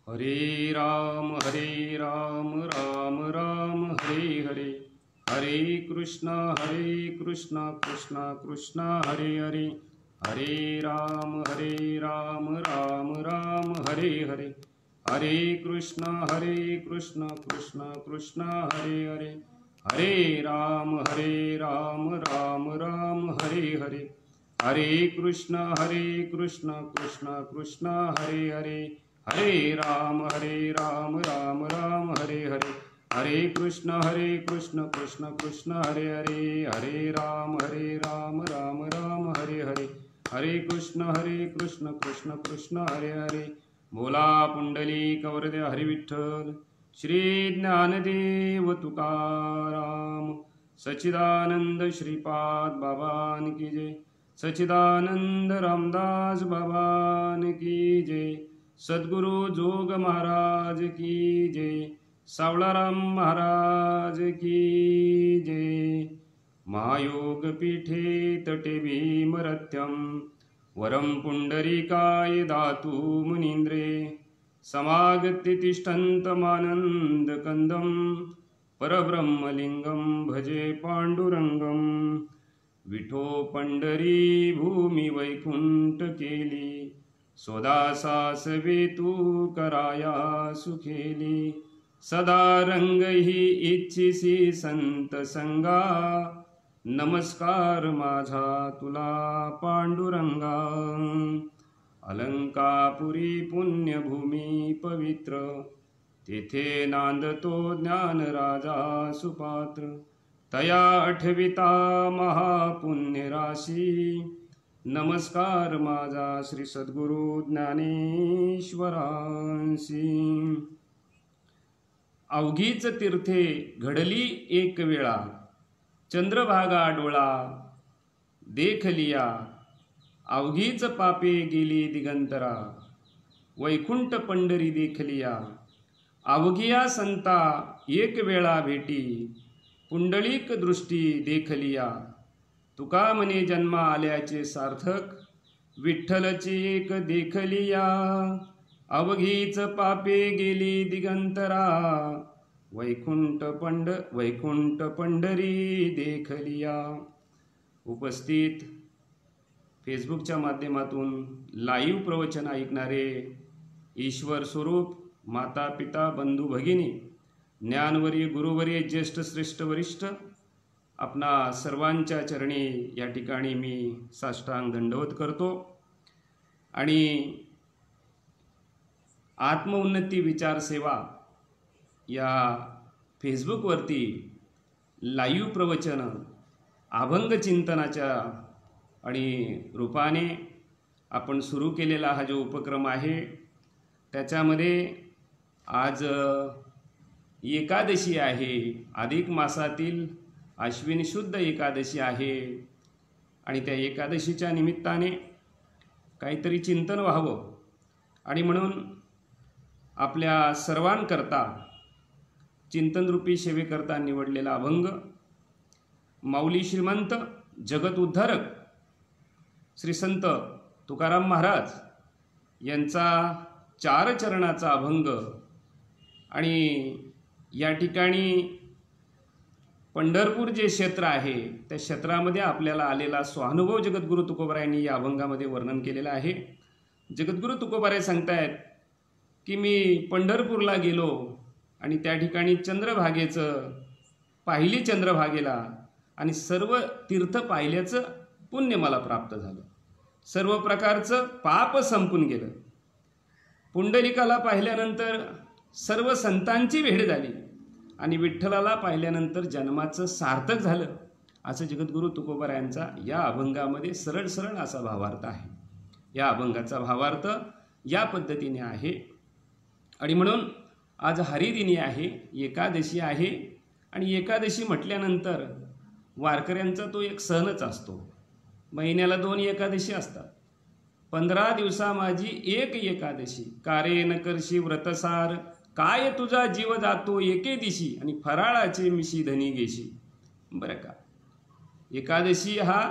हरे राम राम राम हरे हरे, हरे कृष्ण कृष्ण कृष्ण हरे हरे, हरे राम राम राम हरे हरे, हरे कृष्ण कृष्ण कृष्ण हरे हरे, हरे राम राम हरे हरे, हरे कृष्ण कृष्ण कृष्ण हरे हरे, हरे राम राम हरे हरे, हरे कृष्ण कृष्ण कृष्ण हरे हरे, हरे राम राम हरे हरे, हरे कृष्ण कृष्ण कृष्ण हरे हरे। बोला पुंडलिक वरदे हरी विठ्ठल, श्री ज्ञानदेव तुकाराम, सच्चिदानंद श्रीपाद बाबान की जय, सच्चिदानंद रामदास बाबान की जय, सद्गुरु जोग महाराज की जय, सावळाराम महाराज की जय। महायोग पीठे तटे भीमरथ्यम, वरम पुंडरीकाय दातु मुनीन्द्रे, समागत्य तिष्ठन्तमानन्दकन्दं, परब्रह्मलिङ्गं भजे पाण्डुरङ्गं। विठो पंढरी भूमी वैकुंठ केली, स्वदासास वेतू कराया सुखेली, सदा रंग ही इच्छिसी संत संगा, नमस्कार माझा तुला पांडुरंगा। अलंकापुरी पुण्यभूमी पवित्र, तेथे नांदतो ज्ञान राजा सुपात्र, तया आठविता महापुण्य राशी, नमस्कार माझा श्री सद्गुरु ज्ञानेश्वरांसी। अवघीच तीर्थे घडली एक वेळा, चंद्रभागा डोळा देखलिया, अवघीच पापे गेली दिगंतरा, वैकुंठ पंढरी देखलिया। अवघिया संता एक वेळा भेटी, पुंडलिक दृष्टी देखलिया, तुका म्हणे जन्मा आल्याचे सार्थक, विठ्ठलची एक देखलिया। अवघीच पापे गेली दिगंतरा, वैकुंठ पंढरी देखलिया। उपस्थित फेसबुकच्या माध्यमातून लाईव्ह प्रवचन ऐकणारे ईश्वर स्वरूप माता पिता बंधू भगिनी, ज्ञानवर्य गुरुवर्य ज्येष्ठ श्रेष्ठ वरिष्ठ, आपणा सर्वांच्या चरणी या ठिकाणी मी साष्टांग दंडवत करतो आणि आत्मउन्नती विचार सेवा या फेसबुकवरती लाईव्ह प्रवचन अभंग चिंतनाच्या आणि रूपाने आपण सुरू केलेला हा जो उपक्रम आहे, त्याच्यामध्ये आज एकादशी आहे, अधिक मासातील अश्विनी शुद्ध एकादशी आहे आणि त्या एकादशीच्या निमित्ताने काहीतरी चिंतन व्हावं आणि म्हणून आपल्या सर्वांकरता चिंतनरूपी सेवेकरता निवडलेला अभंग माऊली श्रीमंत जगत उद्धारक श्री संत तुकाराम महाराज यांचा 4 चरणाचा अभंग आणि या ठिकाणी पंढरपूर जे क्षेत्र आहे त्या क्षेत्रामध्ये आपल्याला आलेला स्वानुभव जगद्गुरु तुकोबारायांनी या अभंगामध्ये वर्णन केलेला आहे। जगद्गुरु तुकोबाराय सांगतायत की मी पंढरपूरला गेलो आणि त्या ठिकाणी चंद्रभागेचं पाहिली, चंद्रभागेला, आणि सर्व तीर्थ पाहिल्याचं पुण्य मला प्राप्त झालं, सर्व प्रकारचं पाप संपून गेलं। पुंडलिकाला पाहिल्यानंतर सर्व संतांची भेट झाली आणि विठ्ठलाला पाहिल्यानंतर जन्माचं सार्थक झालं, असं जगद्गुरु तुकोबारायांचा या अभंगामध्ये सरळ सरळ असा भावार्थ आहे। या अभंगाचा भावार्थ या पद्धतीने आहे आणि म्हणून आज हरिदिनी आहे, एकादशी आहे आणि एकादशी म्हटल्यानंतर वारकऱ्यांचा तो एक सणच असतो। महिन्याला 2 एकादशी असतात, 15 दिवसा माझी एक एकादशी, कारे न करशी व्रतसार, काय तुझा जीव जातो एके दिशी, आणि फराळाचे मिशी धनी घेशी। बरं का, एकादशी हा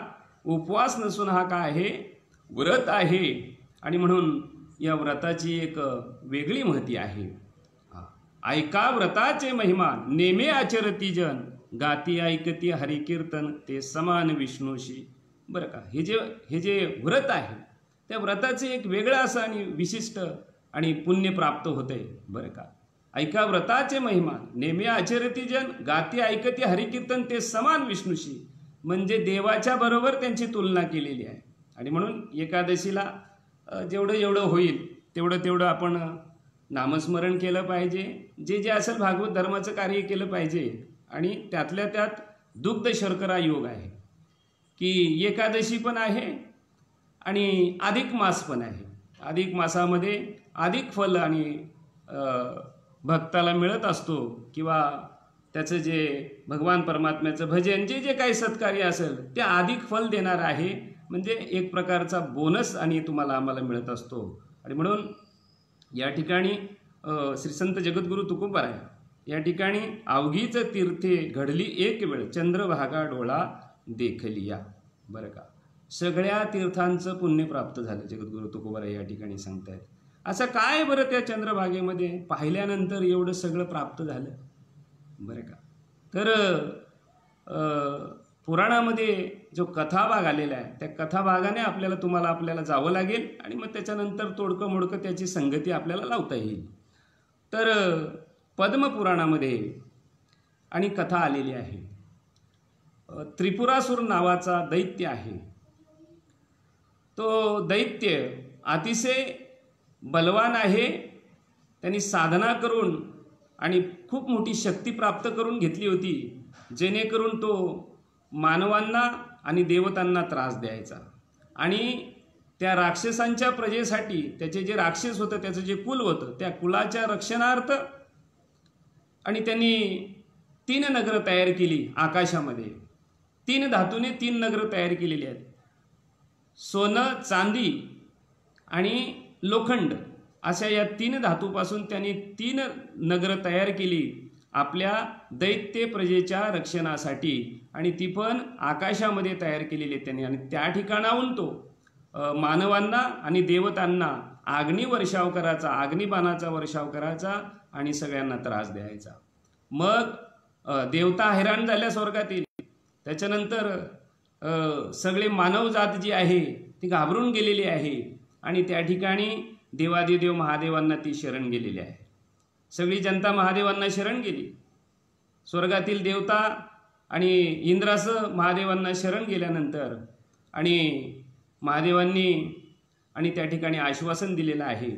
उपवास नसून हा काय आहे, व्रत आहे आणि म्हणून या व्रताची एक वेगळी महती आहे. ऐका व्रताचे महिमा नेमे आचरती जन, गाती ऐकती हरिकीर्तन ते समान विष्णूशी. बरं का, हे जे व्रत आहे त्या व्रताचे एक वेगळं असं आणि विशिष्ट आणि पुण्य प्राप्त होते. बरं का, ऐका व्रताचे महिमा नेमे आचरती जन, गाती ऐकती हरिकीर्तन ते समान विष्णूशी. म्हणजे देवाच्या बरोबर त्यांची तुलना केलेली आहे. आणि म्हणून एकादशीला जेवढं होईल तेवढं आपण नामस्मरण केलं पाहिजे. जे असेल भागवत धर्माचं कार्य केलं पाहिजे. आणि त्यातल्या त्यात दुग्ध शर्करा योग आहे की एकादशी पण आहे आणि अधिक मास पण आहे. अधिक मासामध्ये अधिक फल आणि भक्ताला मिळत असतो, किंवा त्याचं जे भगवान परमात्म्याचं भजन जे काही सत्कार्य असेल ते अधिक फल देणार आहे. म्हणजे एक प्रकारचा बोनस आणि तुम्हाला आम्हाला मिळत असतो. आणि म्हणून या ठिकाणी श्री संत जगद्गुरु तुकोबाराय या ठिकाणी अवघीच तीर्थे घडली एक वेळ, चंद्रभागा डोळा देखलिया. बरं का, सगळ्या तीर्थांचं पुण्य प्राप्त झालं जगद्गुरु तुकोबाराय या ठिकाणी सांगतायत. असं काय बरं त्या चंद्रभागेमध्ये पाहिल्यानंतर एवढं सगळं प्राप्त झालं. बरं का, तर पुराणामध्ये जो कथाभाग आलेला आहे त्या कथाभागाने आपल्याला जावं लागेल आणि मग त्याच्यानंतर तोडकं मोडकं त्याची संगती आपल्याला लावता येईल. तर पद्मपुराणामध्ये आणि कथा आलेली आहे. त्रिपुरासूर नावाचा दैत्य आहे. तो दैत्य अतिशय बलवान आहे. त्यांनी साधना करून आणि खूप मोठी शक्ती प्राप्त करून घेतली होती, जेणेकरून तो मानवांना आणि देवतांना त्रास द्यायचा. आणि त्या राक्षसांच्या प्रजेसाठी त्याचे जे राक्षस होतं त्याचं जे कुल होतं त्या कुलाच्या रक्षणार्थ आणि त्यांनी 3 नगरं तयार केली आकाशामध्ये. 3 धातूने 3 नगरं तयार केलेली आहेत. सोनं, चांदी आणि लोखंड अशा या 3 धातूपासून त्यांनी 3 नगरं तयार केली आपल्या दैत्य प्रजेच्या रक्षणासाठी. आणि ती पण आकाशामध्ये तयार केलेली आहे त्यांनी. आणि त्या ठिकाणाहून तो मानवांना आणि देवतांना अग्निवर्षाव करायचा, अग्निबाणाचा वर्षाव करायचा आणि सगळ्यांना त्रास द्यायचा. मग देवता हैराण झाल्या स्वर्गातील. त्याच्यानंतर सगळे मानवजात जी आहे ती घाबरून गेलेली आहे आणि त्या ठिकाणी देवादिदेव महादेवांना ती शरण गेलेली आहे. सगळी जनता महादेवांना शरण गेली. स्वर्गातील देवता आणि इंद्रासह महादेवांना शरण गेल्यानंतर आणि महादेवांनी आणि त्या ठिकाणी आश्वासन दिलेलं आहे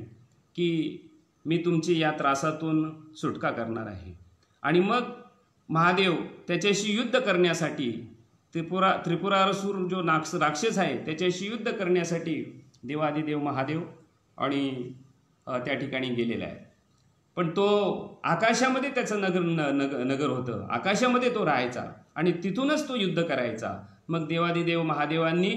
की मी तुमची या त्रासातून सुटका करणार आहे. आणि मग महादेव त्याच्याशी युद्ध करण्यासाठी त्रिपुरासूर जो राक्षस आहे त्याच्याशी युद्ध करण्यासाठी देवादिदेव महादेव आणि त्या ठिकाणी गेलेला आहे. पण तो आकाशामध्ये त्याचं नगर होतं, आकाशामध्ये तो राहायचा आणि तिथूनच तो युद्ध करायचा. मग देवादिदेव महादेवांनी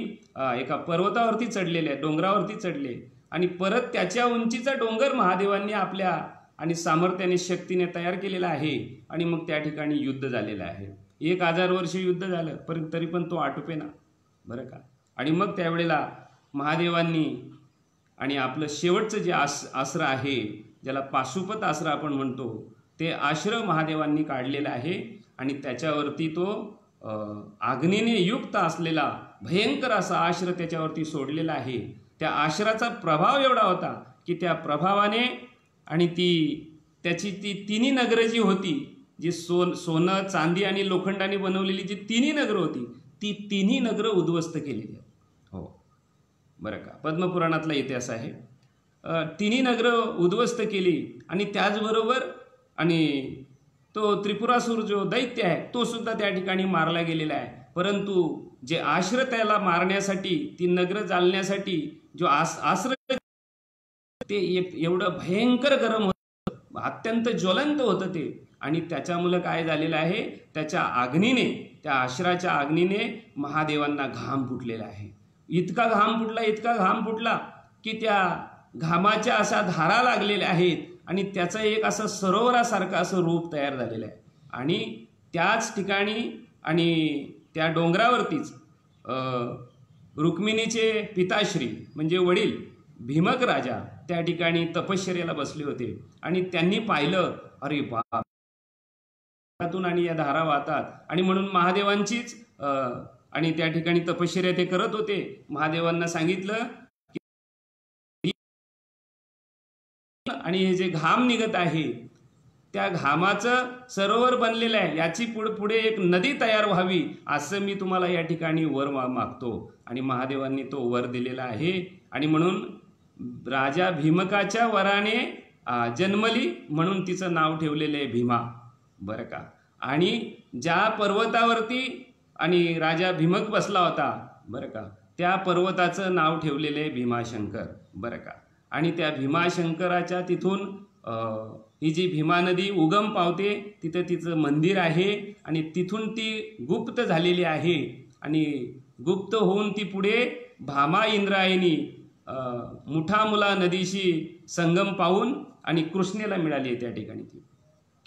एका पर्वतावरती चढलेले, डोंगरावरती चढले आणि परत त्याच्या उंचीचा डोंगर महादेवांनी आपल्या आणि सामर्थ्याने शक्तीने तयार केलेला आहे. आणि मग त्या ठिकाणी युद्ध झालेलं आहे. 1000 वर्ष युद्ध झालं परंतु तरी पण तो आटोपेना. बरं का. आणि मग त्यावेळेला महादेवांनी आणि आपलं शेवटचं जे आश्र आहे ज्याला पाशुपत आश्र आपण म्हणतो ते आश्र महादेवांनी काढलेलं आहे. आणि त्याच्यावरती तो अग्नीने युक्त असलेला भयंकर असा आश्र त्याच्यावरती सोडलेला आहे. त्या आश्राचा प्रभाव एवढा होता की त्या प्रभावाने आणि त्याची ती 3 नगरं जी होती, जी सोनं चांदी आणि लोखंडाने बनवलेली जी 3 नगरं होती ती 3 नगरं उद्ध्वस्त केलेली आहेत. हो, बरं का. पद्मपुराणातला इतिहास आहे. 3 नगरं उद्ध्वस्त केली आणि त्याचबरोबर आणि तो त्रिपुरासूर जो दैत्य आहे तो सुद्धा त्या ठिकाणी मारला गेलेला आहे. परंतु जे आश्र त्याला मारण्यासाठी, ती नगरं जाळण्यासाठी जो आश्र ते एवढं भयंकर गरम होतं, अत्यंत ज्वलंत होतं ते. आणि त्याच्यामुळे काय झालेलं आहे, त्याच्या अग्नीने, त्या आश्राच्या अग्नीने महादेवांना घाम फुटलेला आहे. इतका घाम फुटला की त्या घामाच्या अशा धारा लागलेल्या आहेत आणि त्याचं एक असं सरोवरासारखं असं रूप तयार झालेलं आहे. आणि त्याच ठिकाणी आणि त्या डोंगरावरतीच रुक्मिणीचे पिताश्री म्हणजे वडील भीमक राजा त्या ठिकाणी तपश्चर्याला बसले होते आणि त्यांनी पाहिलं, अरे बाप, आणि या धारा वाहतात, आणि म्हणून महादेवांचीच आणि त्या ठिकाणी तपश्चर्या ते करत होते. महादेवांना सांगितलं की आणि हे जे घाम निघत आहे त्या घामाचं सरोवर बनलेलं आहे, याची पुढे एक नदी तयार व्हावी असं मी तुम्हाला या ठिकाणी वर मागतो. आणि महादेवांनी तो वर दिलेला आहे. आणि म्हणून राजा भीमकाच्या वराने जन्मली म्हणून तिचं नाव ठेवलेलं आहे भीमा, बरं का. आणि ज्या पर्वतावरती आणि राजा भीमक बसला होता, बरं का, त्या पर्वताचं नाव ठेवलेलं आहे भीमाशंकर, बरं का. आणि त्या भीमाशंकराच्या तिथून ही जी भीमा नदी उगम पावते तिथं तिचं मंदिर आहे आणि तिथून ती गुप्त झालेली आहे. आणि गुप्त होऊन ती पुढे भामा इंद्रायणी मुठामुला नदीशी संगम पाहून आणि कृष्णेला मिळाली आहे त्या ठिकाणी ती.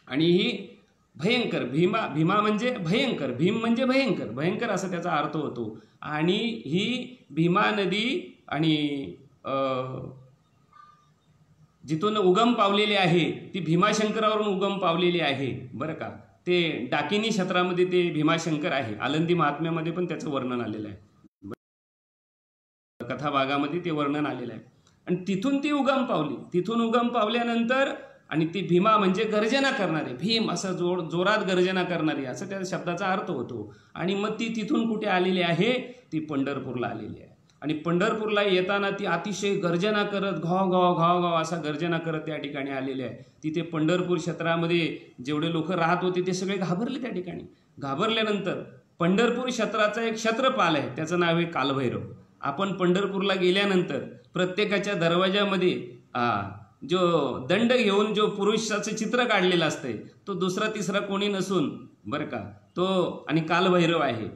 आणि ही भयंकर भीमा म्हणजे भयंकर, भीम म्हणजे भयंकर, भयंकर असा त्याचा अर्थ होतो. आणि ही भीमा नदी आणि जिथून उगम पावलेली आहे ती भीमाशंकरावरून उगम पावलेली आहे, बरं का. ते डाकिनी क्षेत्रामध्ये ते भीमाशंकर आहे. आनंदी महात्म्यामध्ये पण त्याचं वर्णन आलेलं आहे, कथा भागामध्ये ते वर्णन आलेलं आहे. आणि तिथून ती उगम पावली. तिथून उगम पावल्यानंतर आणि ती भीमा म्हणजे गर्जना करणारे, भीम असं जोरात गर्जना करणारी असं त्या शब्दाचा अर्थ होतो. आणि मग ती तिथून कुठे आलेली आहे, ती पंढरपूरला आलेली आहे. आणि पंढरपूरला येताना ती अतिशय गर्जना करत घाव घाव घाव घाव असा गर्जना करत त्या ठिकाणी आलेले आहे. तिथे पंढरपूर क्षेत्रामध्ये जेवढे लोक राहत होते ते सगळे घाबरले त्या ठिकाणी. घाबरल्यानंतर पंढरपूर क्षेत्राचा एक क्षेत्रपाल आहे, त्याचं नाव आहे कालभैरव. आपण पंढरपूरला गेल्यानंतर प्रत्येकाच्या दरवाजामध्ये जो दंड घेऊन जो पुरुषाचं चित्र काढलेलं असतंय तो दुसरा तिसरा कोणी नसून, बरं का, तो आणि कालभैरव आहे.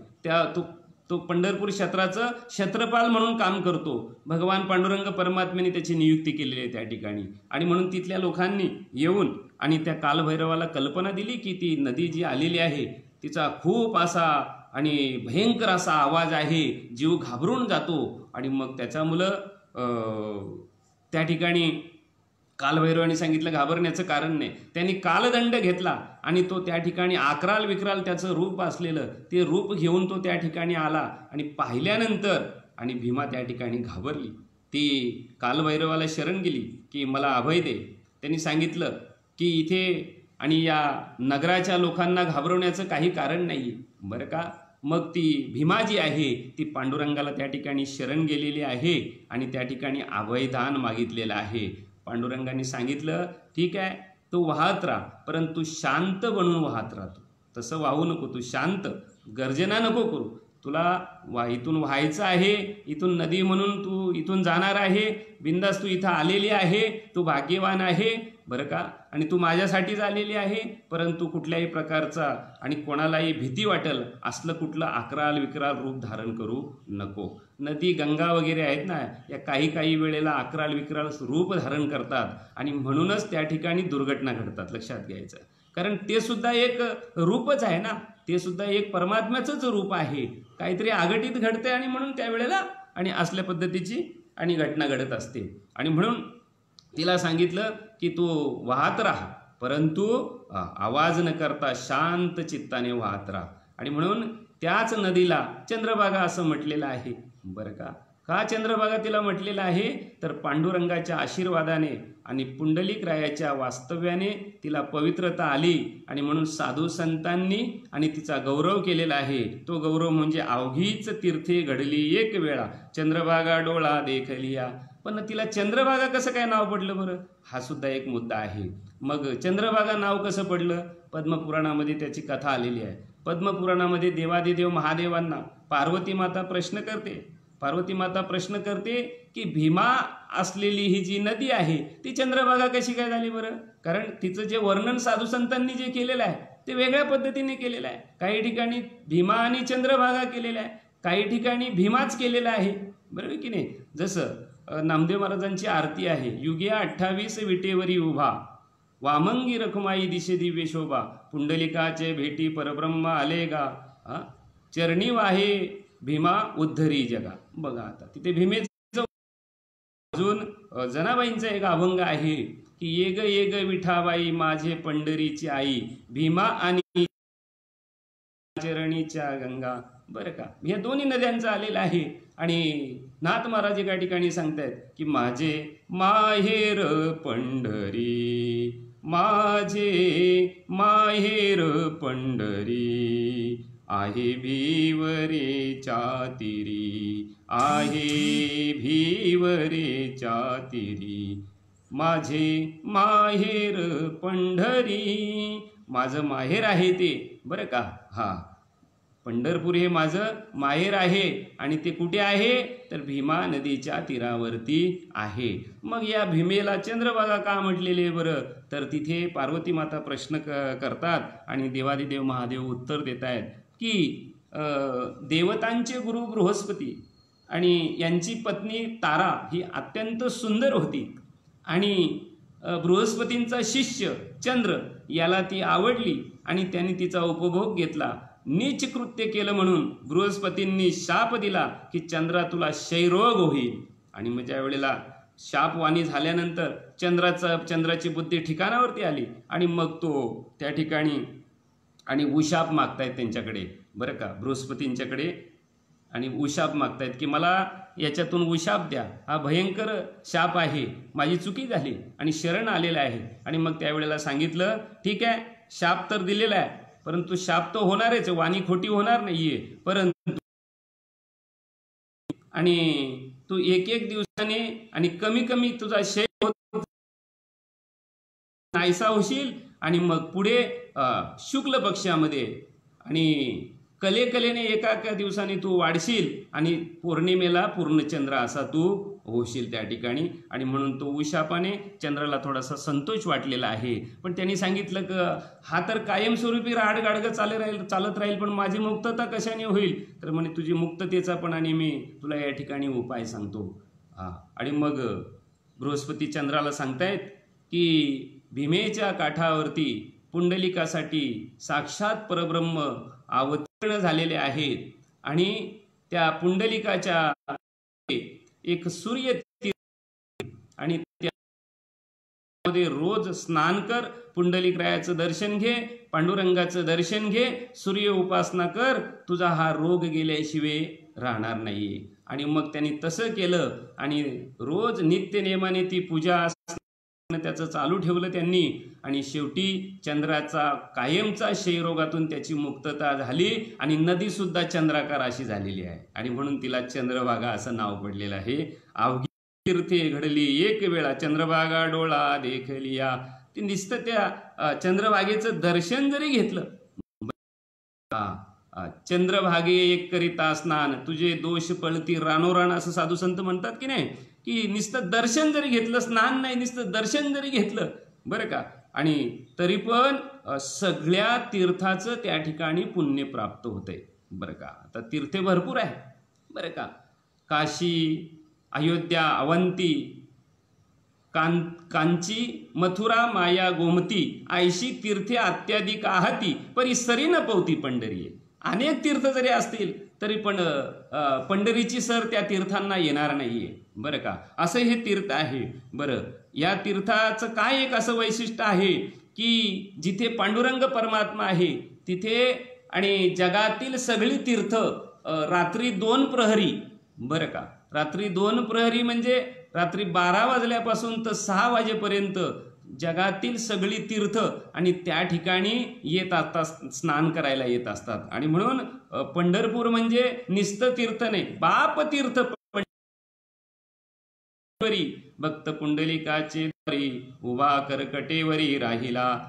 तो पंढरपूर क्षेत्राचं क्षेत्रपाल म्हणून काम करतो. भगवान पांडुरंग परमात्म्याने त्याची नियुक्ती केलेली आहे त्या ठिकाणी. आणि म्हणून तिथल्या लोकांनी येऊन आणि त्या कालभैरवाला कल्पना दिली की ती नदी जी आलेली आहे तिचा खूप असा आणि भयंकर असा आवाज आहे, जीव घाबरून जातो. आणि मग त्याच्यामुळं त्या ठिकाणी कालभैरवाने सांगितलं घाबरण्याचं कारण नाही. त्यांनी कालदंड घेतला आणि तो त्या ठिकाणी आकराल विकराल त्याचं रूप असलेलं ते रूप घेऊन तो त्या ठिकाणी आला. आणि पाहिल्यानंतर आणि भीमा त्या ठिकाणी घाबरली. ती कालभैरवाला शरण गेली की मला अभय दे. त्यांनी सांगितलं की इथे आणि या नगराच्या लोकांना घाबरवण्याचं काही कारण नाही, बरं का. मग ती भीमा जी आहे ती पांडुरंगाला त्या ठिकाणी शरण गेलेली आहे आणि त्या ठिकाणी अभयदान मागितलेलं आहे. पांडुरंगाने सांगितलं ठीक आहे, तू वाहत राहा, परंतु शांत बनून वाहत राहतो. तसं वाहू नको, तू शांत गर्जना नको करू. तुला इथून व्हायचं आहे, इथून नदी म्हणून तू इथून जाणार आहे, बिंदास तू इथं आलेली आहे, तू भाग्यवान आहे, बरं का. आणि तू माझ्यासाठीच आलेली आहे, परंतु कुठल्याही प्रकारचा आणि कोणालाही भीती वाटेल असलं कुठलं अकराल विकराल रूप धारण करू नको. नदी गंगा वगैरे आहेत ना, या काही वेळेला अकराल विकराल रूप धारण करतात आणि म्हणूनच त्या ठिकाणी दुर्घटना घडतात, लक्षात घ्यायचं. कारण ते सुद्धा एक रूपच आहे ना, ते सुद्धा एक परमात्म्याचंच रूप आहे. काहीतरी आगटीत घडते आणि म्हणून त्यावेळेला आणि असल्या पद्धतीची आणि घटना घडत असते. आणि म्हणून तिला सांगितलं की तू वाहत राहा, परंतु आवाज न करता शांत चित्ताने वाहत राहा. आणि म्हणून त्याच नदीला चंद्रभागा असं म्हटलेलं आहे, बरं का. का चंद्रभागा तिला म्हटलेलं आहे तर पांडुरंगाच्या आशीर्वादाने आणि पुंडलिक रायाच्या वास्तव्याने तिला पवित्रता आली आणि म्हणून साधू संतांनी आणि तिचा गौरव केलेला आहे. तो गौरव म्हणजे अवघीच तीर्थे घडली एक वेळा चंद्रभागा डोळा देखलिया. पण तिला चंद्रभागा कसं काय नाव पडलं बरं, हा सुद्धा एक मुद्दा आहे. मग चंद्रभागा नाव कसं पडलं, पद्मपुराणामध्ये त्याची कथा आलेली आहे. पद्मपुराणामध्ये देवादिदेव महादेवांना पार्वती माता प्रश्न करते की भीमा असलेली ही जी नदी आहे ती चंद्रभागा कशी काय झाली बरं. कारण तिचं जे वर्णन साधू संतांनी जे केलेलं आहे ते वेगळ्या पद्धतीने केलेलं आहे. काही ठिकाणी भीमा आणि चंद्रभागा केलेलं आहे, काही ठिकाणी भीमाच केलेला आहे, बरोबर की नाही. जसं नामदेव महाराजांची आरती आहे, युगिया 28 विटेवरी उभा, वामंगी रखुमाई दिशे दिव्य शोभा, पुंडलिकाचे भेटी परब्रह्म आले गा, चरणी वाहे भीमा उद्धरी जगा. बघा आता तिथे भीमेचं अजून जनाबाईंचा एक अभंग आहे की ये ग विठाबाई माझे पंढरीची आई, भीमा आणि चरणीच्या गंगा. बरं का, या दोन्ही नद्यांचा आलेला आहे. आणि नाथ महाराज एका ठिकाणी सांगतायत की माझे माहेर पंढरी, माझे माहेर पंढरी, आहे भीवरेच्या तीरी, आहे भीवरेच्या तीरी, माझे माहेर पंढरी. माझं माहेर आहे ते, बरं का. हा, पंढरपूर हे माझं माहेर आहे आणि ते कुठे आहे तर भीमा नदीच्या तीरावरती आहे. मग या भीमेला चंद्रभागा का म्हटलेले बरं, तर तिथे पार्वती माता प्रश्न करतात आणि देवादिदेव महादेव उत्तर देत आहेत की देवतांचे गुरु बृहस्पती आणि यांची पत्नी तारा ही अत्यंत सुंदर होती आणि बृहस्पतींचा शिष्य चंद्र याला ती आवडली आणि त्यांनी तिचा उपभोग घेतला. नीच कृत्य केलं म्हणून बृहस्पतींनी शाप दिला की चंद्रा तुला क्षयरोग होईल. आणि मग ज्या वेळेला शापवाणी झाल्यानंतर चंद्राची बुद्धी ठिकाणावरती आली आणि मग तो त्या ठिकाणी आणि उशाप मागतायत त्यांच्याकडे, बरं का, बृहस्पतींच्याकडे. आणि उशाप मागतायत की मला याच्यातून उशाप द्या, हा भयंकर शाप आहे, माझी चुकी झाली आणि शरण आलेला आहे. आणि मग त्यावेळेला सांगितलं ठीक आहे, शाप तर दिलेला आहे, परंतु शाप तो होणारच, वाणी खोटी होणार नाहीये, परंतु आणि तू एक दिवसाने आणि कमी कमी तुझा क्षय होत नाहीसा होशील आणि मग पुढे शुक्ल पक्षामध्ये आणि कलेने एका दिवसाने तू वाढशील आणि पौर्णिमेला पूर्णचंद्र असा तू होशील त्या ठिकाणी. आणि म्हणून तो उशापाने चंद्राला थोडासा संतोष वाटलेला आहे. पण त्यांनी सांगितलं की हा तर कायमस्वरूपी राडगाडगं चालत राहील, पण माझी मुक्तता कशाने होईल, तर म्हणे तुझी मुक्ततेचा पण आणि मी तुला या ठिकाणी उपाय सांगतो. आणि मग बृहस्पती चंद्राला सांगतायत की भीमेच्या काठावरती पुंडलिकासाठी साक्षात परब्रह्म अवतीर्ण झालेले आहेत आणि त्या पुंडलिकाच्या एक सूर्य आणि त्यामध्ये रोज स्नान कर, पुंडलिकरायाचं दर्शन घे, पांडुरंगाचं दर्शन घे, सूर्य उपासना कर, तुझा हा रोग गेल्याशिवाय राहणार नाहीये. आणि मग त्यांनी तसं केलं आणि रोज नित्य नियमाने ती पूजा त्याचं चालू ठेवलं त्यांनी. आणि शेवटी चंद्राचा कायमचा क्षयरोगातून त्याची मुक्तता झाली आणि नदी सुद्धा चंद्राकार अशी झालेली आहे आणि म्हणून तिला चंद्रभागा असं नाव पडलेलं आहे. अवघी तीर्थे घडली एक वेळा, चंद्रभागा डोळा देखलिया. ती नुसतं त्या चंद्रभागेचं दर्शन जरी घेतलं, चंद्रभागे एक करिता स्नान, तुझे दोष पळती रानोराण, असं साधू संत म्हणतात की नाही, की नुसतं दर्शन जरी घेतलं, स्नान नाही, नुसतं दर्शन जरी घेतलं, बरं का, आणि तरी पण सगळ्या तीर्थाचं त्या ठिकाणी पुण्य प्राप्त होतंय. बरं का, आता तीर्थे भरपूर आहे, बरं का, काशी, अयोध्या, अवंती, कांची, मथुरा, माया, गोमती, आयशी तीर्थे अत्याधिक आहती, परिसरी न पवती पंढरी. अनेक तीर्थ जरी असतील तरी पण पंढरीची सर त्या तीर्थांना येणार नाहीये, बरं का, असं हे तीर्थ आहे. बरं, या तीर्थाचं काय एक असं वैशिष्ट्य आहे की जिथे पांडुरंग परमात्मा आहे तिथे आणि जगातील सगळी तीर्थ रात्री 2 प्रहरी, बरं का, रात्री 2 प्रहरी म्हणजे रात्री 12 वाजल्यापासून तर 6 वाजेपर्यंत जगातील सगळी तीर्थ आणि त्या ठिकाणी येत असतात, स्नान करायला येत असतात. आणि म्हणून पंढरपूर म्हणजे निस्त तीर्थ नाही, बाप तीर्थ. भक्त पुंडलिकाचे द्वारी उभा करकटेवरी राहिला.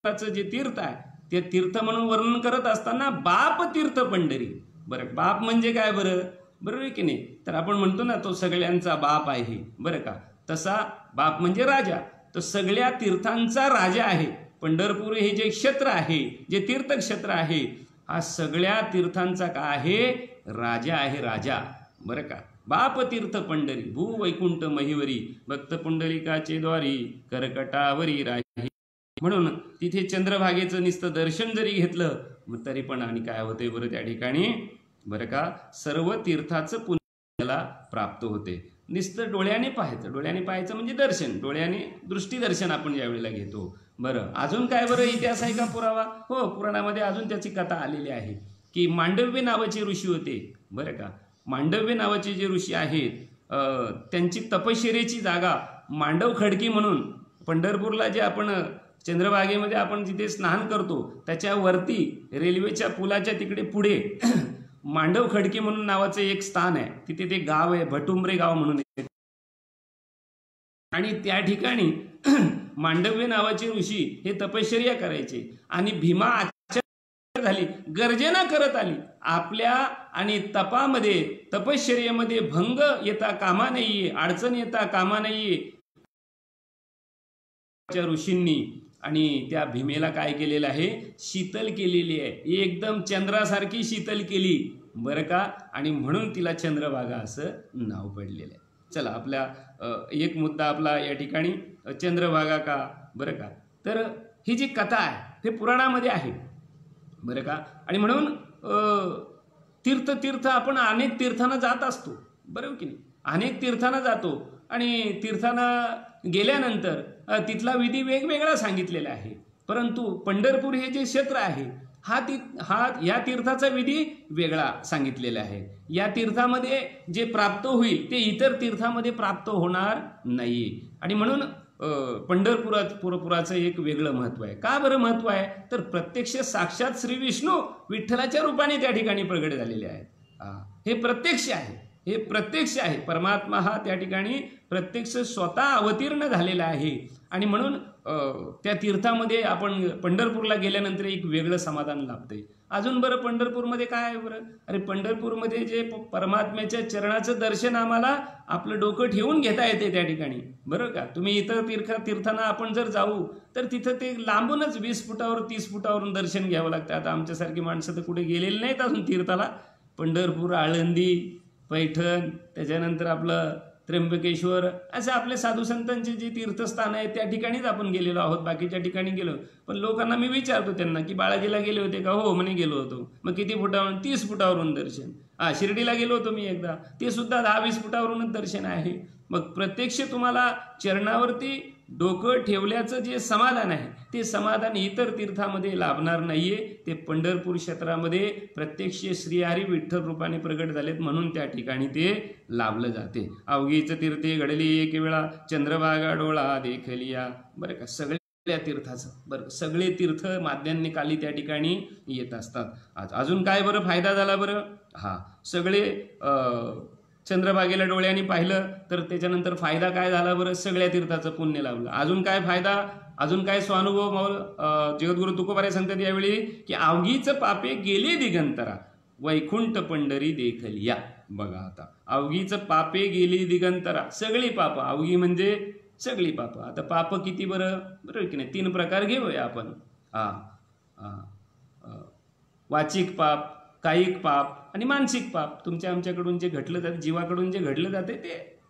जे तीर्थ आहे ते तीर्थ म्हणून वर्णन करत असताना बाप तीर्थ पंढरी. बरं, बाप म्हणजे काय बरं, बरोबर आहे की नाही, तर आपण म्हणतो ना तो सगळ्यांचा बाप आहे, बरं का, तसा बाप म्हणजे राजा, तो सगळ्या तीर्थांचा राजा आहे. पंढरपूर हे जे क्षेत्र आहे, जे तीर्थक्षेत्र आहे, हा सगळ्या तीर्थांचा काय आहे, राजा आहे, राजा. बरं का, बाप तीर्थ पंढरी भू वैकुंठ महिवरी, भक्त पुंडलिकाचे द्वारी करकटावरी राही. म्हणून तिथे चंद्रभागेचं नुसतं दर्शन जरी घेतलं तरी पण आणि काय होते बरं त्या ठिकाणी, बरं का, सर्व तीर्थाचं त्याला प्राप्त होते. नुसतं डोळ्याने पाहायचं म्हणजे दर्शन, डोळ्याने दृष्टीदर्शन आपण ज्यावेळेला घेतो. बरं, अजून काय बरं इतिहास आहे का पुरावा? हो, पुराणामध्ये अजून त्याची कथा आलेली आहे की मांडव्य नावाचे ऋषी होते. बरं का, मांडव्य नावाचे जे ऋषी आहेत त्यांची तपश्चर्येची जागा मांडव खडकी म्हणून पंढरपूरला जे आपण चंद्रभागेमध्ये आपण जिथे स्नान करतो त्याच्यावरती रेल्वेच्या पुलाच्या तिकडे पुढे मांडव खडकी म्हणून नावाचं एक स्थान आहे. तिथे ते गाव आहे, भटुंबरे गाव म्हणून. आणि त्या ठिकाणी मांडव्य नावाचे ऋषी हे तपश्चर्या करायचे आणि भीमा आश्चर्य झाली, गर्जना करत आली. आपल्या आणि तपामध्ये तपश्चर्येमध्ये भंग येता कामा नाहीये, अडचण येता कामा नाहीये ऋषींनी. आणि त्या भीमेला काय केलेलं आहे? शीतल केलेली आहे, एकदम चंद्रासारखी शीतल केली. बरं का, आणि म्हणून तिला चंद्रभागा असं नाव पडलेलं आहे. चला, आपला एक मुद्दा आपला या ठिकाणी चंद्रभागा का. बरं का, तर ही जी कथा आहे हे पुराणामध्ये आहे. बरं का, आणि म्हणून तीर्थ आपण अनेक तीर्थांना जात असतो. बरोबर की नाही? अनेक तीर्थांना जातो आणि तीर्थांना गेल्यानंतर तिथला विधी वेगवेगळा सांगितलेला आहे. परंतु पंढरपूर हे जे क्षेत्र आहे या तीर्थाचा विधी वेगळा सांगितलेला आहे. या तीर्थामध्ये जे प्राप्त होईल ते इतर तीर्थामध्ये प्राप्त होणार नाही. आणि म्हणून पंढरपुराचं एक वेगळं महत्त्व आहे. का बरं महत्त्व आहे? तर प्रत्यक्ष साक्षात श्री विष्णू विठ्ठलाच्या रूपाने त्या ठिकाणी प्रगट झालेले आहेत. हे प्रत्यक्ष आहे. परमात्मा हा त्या ठिकाणी प्रत्यक्ष स्वतः अवतीर्ण झालेला आहे. आणि म्हणून त्या तीर्थामध्ये आपण पंढरपूरला गेल्यानंतर एक वेगळं समाधान लाभते. अजून बरं पंढरपूरमध्ये काय आहे बरं? अरे पंढरपूरमध्ये जे परमात्म्याच्या चरणाचं दर्शन आम्हाला आपलं डोकं ठेवून घेता येते त्या ठिकाणी. बरं का, तुम्ही इतर तीर्थांना आपण जर जाऊ तर तिथं ते लांबूनच 20 फुटावर 30 फुटावरून दर्शन घ्यावं लागतं. आता आमच्यासारखी माणसं तर कुठे गेलेली नाहीत अजून तीर्थाला. पंढरपूर, आळंदी, पैठण, त्याच्यानंतर आपलं त्र्यंबकेश्वर, असे आपले साधू संतांचे जे तीर्थस्थान आहेत त्या ठिकाणीच आपण गेलेलो आहोत. बाकीच्या ठिकाणी गेलो. पण लोकांना मी विचारतो त्यांना की बाळाजीला गेले होते का? हो म्हणे गेलो होतो. मग किती फुटावरून? 30 फुटावरून दर्शन. शिर्डीला गेलो होतो मी एकदा, ते सुद्धा 10-20 फुटावरूनच दर्शन आहे. मग प्रत्यक्ष तुम्हाला चरणावरती डोकं ठेवल्याचं जे समाधान आहे ते समाधान इतर तीर्थामध्ये लाभणार नाहीये. ते पंढरपूर क्षेत्रामध्ये प्रत्यक्ष श्रीहरी विठ्ठल रूपाने प्रगट झालेत म्हणून त्या ठिकाणी ते लाभलं जाते. अवघीच तीर्थे घडली एक वेळा, चंद्रभागा डोळा देखलिया. बरं का, सगळ्या तीर्थाचं बरं, सगळे तीर्थ माध्यान्ह काली त्या ठिकाणी येत असतात. अजून काय बरं फायदा झाला बरं? सगळे चंद्रभागेला डोळ्यांनी पाहिलं तर त्याच्यानंतर फायदा काय झाला बरं? सगळ्या तीर्थाचं पुण्य लाभलं. अजून काय फायदा? अजून काय स्वानुभव जगद्गुरु तुकोबारे सांगतात यावेळी की अवघीच पापे गेले दिगंतरा, वैकुंठ पंढरी देखलिया. बघा आता, अवघीच पापे गेली दिगंतरा, सगळी पाप. अवघी म्हणजे सगळी पाप. आता पाप किती बरं? बरोबर की नाही? 3 प्रकार घेऊया आपण. वाचिक पाप, कायिक पाप आणि मानसिक पाप. आमच्याकडून जे घडलं जाते, जीवाकडून जे घडलं जाते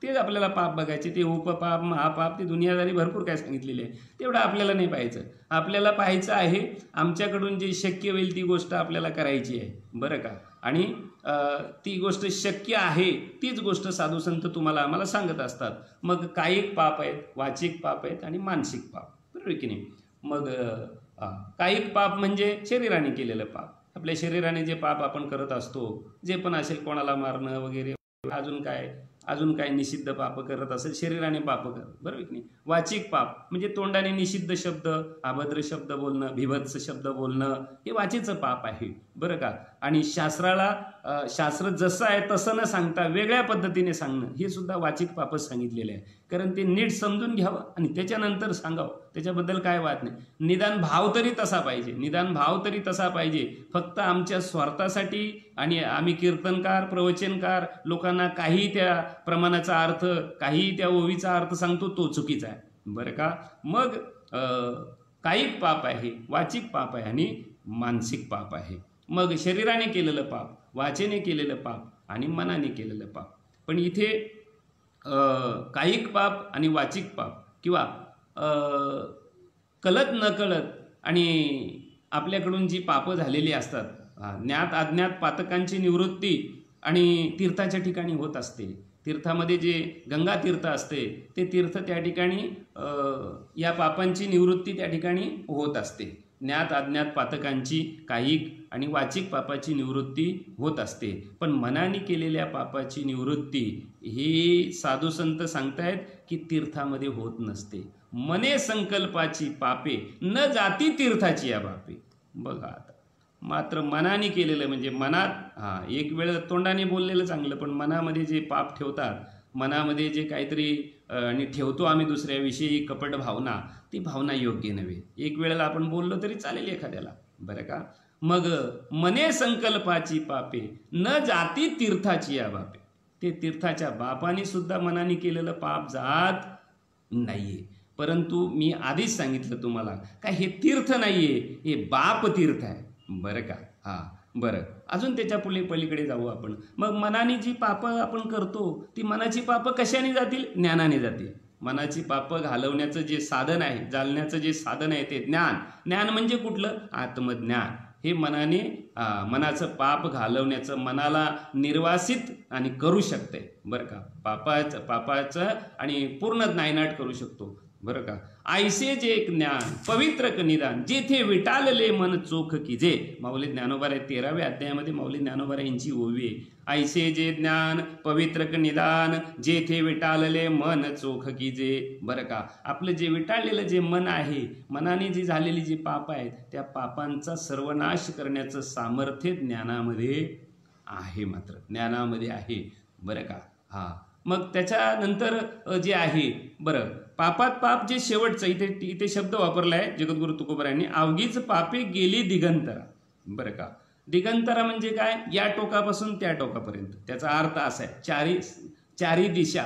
तेच आपल्याला पाप बघायचे. ते उपपाप, महापाप, ते दुनियादारी भरपूर काय सांगितलेले आहे. तेवढं आपल्याला नाही पाहायचं. आपल्याला पाहायचं आहे आमच्याकडून जे शक्य होईल ती गोष्ट आपल्याला करायची आहे. बरं का, आणि ती गोष्ट शक्य आहे तीच गोष्ट साधू संत तुम्हाला आम्हाला सांगत असतात. मग कायिक पाप आहेत, वाचिक पाप आहेत आणि मानसिक पाप. बरोबर की नाही? मग कायिक पाप म्हणजे शरीराने केलेलं पाप. आपल्या शरीराने जे पाप आपण करत असतो, जे पण असेल, कोणाला मारणं वगैरे, अजून काय निषिद्ध पाप करत असेल, शरीराने पाप करत. बरोबर की नाही? वाचिक पाप म्हणजे तोंडाने निषिद्ध शब्द, अभद्र शब्द बोलणं, भिभत्स शब्द बोलणं, हे वाचीचं पाप आहे. बरं का, आणि शास्त्र जसं आहे तसं न सांगता वेगळ्या पद्धतीने सांगणं, हे सुद्धा वाचिक पापच सांगितलेले आहे. कारण ते नीट समजून घ्यावं आणि त्याच्यानंतर सांगावं, त्याच्याबद्दल काय वाद नाही. निदान भाव तरी तसा पाहिजे. फक्त आमच्या स्वार्थासाठी आणि आम्ही कीर्तनकार, प्रवचनकार, लोकांना काही त्या प्रमाणाचा अर्थ, काही त्या ओवीचा अर्थ सांगतो, तो चुकीचा आहे. बरं का, मग कायिक पाप आहे, वाचिक पाप आहे आणि मानसिक पाप आहे. मग शरीराने केलेलं पाप, वाचेने केलेलं पाप आणि मनाने केलेलं पाप. पण इथे कायिक पाप आणि वाचिक पाप किंवा कळत नकळत आणि आपल्याकडून जी पापं झालेली असतात, ज्ञात अज्ञात पातकांची निवृत्ती आणि तीर्थाच्या ठिकाणी होत असते. तीर्थामध्ये जे गंगा तीर्थ असते ते तीर्थ त्या ठिकाणी या पापांची निवृत्ती त्या ठिकाणी होत असते. ज्ञात अज्ञात पातकांची कायिक आणि वाचिक पापाची निवृत्ती होत असते. पण मनाने केलेल्या पापाची निवृत्ती ही साधू संत सांगतायत की तीर्थामध्ये होत नसते. मने संकल्पाची पापे न जाती तीर्थाची या बापे. बघा आता मात्र मनाने केलेलं म्हणजे मनात एक वेळ तोंडाने बोललेलं चांगलं, पण मनामध्ये जे पाप ठेवतात, मनामध्ये जे काहीतरी आणि ठेवतो आम्ही दुसऱ्याविषयी कपट भावना, ती भावना योग्य नव्हे. एक वेळेला आपण बोललो तरी चालेल एखाद्याला, बरं का. मग मने संकल्पाची पापे न जाती तीर्थाची या बापे. ते तीर्थाच्या बापाने सुद्धा मनाने केलेलं पाप जात नाहीये. परंतु मी आधीच सांगितलं तुम्हाला का हे तीर्थ नाहीये, हे बाप तीर्थ आहे, बरं का. बरं, अजून त्याच्या पलीकडे जाऊ आपण. मग मनाने जी पापं आपण करतो ती मनाची पापं कशाने जातील? ज्ञानाने जातील. मनाची पापं घालवण्याचं जे साधन आहे, जाळण्याचं जे साधन आहे ते ज्ञान. ज्ञान म्हणजे कुठलं? आत्मज्ञान. हे मनाने मनाचं पाप घालवण्याचं, मनाला निर्वासित आणि करू शकते, बरं का. पापाचं आणि पूर्ण नायनाट करू शकतो, बरं का. ऐसे जे ज्ञान पवित्र निदान जेथे विटालले मन चोख कीजे. माऊली ज्ञानोबाराय 13व्या अध्यायामध्ये माऊली ज्ञानोबारायांची ओवी आहे. ऐसे जे ज्ञान पवित्र निदान जेथे विटालले मन चोख कीजे. बरं का. आपलं जे विटाळलेलं जे मन आहे, मनाने जी झालेली जी पाप आहेत, त्या पापांचा सर्वनाश करण्याचं सामर्थ्य ज्ञानामध्ये आहे, मात्र ज्ञानामध्ये आहे, बरं का. मग त्याच्यानंतर जे आहे, बरं, पापात पाप जे शेवटचं इथे शब्द वापरला आहे जगद्गुरु तुकोबारायांनी, अवघीच पापे गेली दिगंतरा. बरं का. दिगंतरा म्हणजे काय? या टोकापासून त्या टोकापर्यंत. त्याचा अर्थ असा आहे चारी दिशा,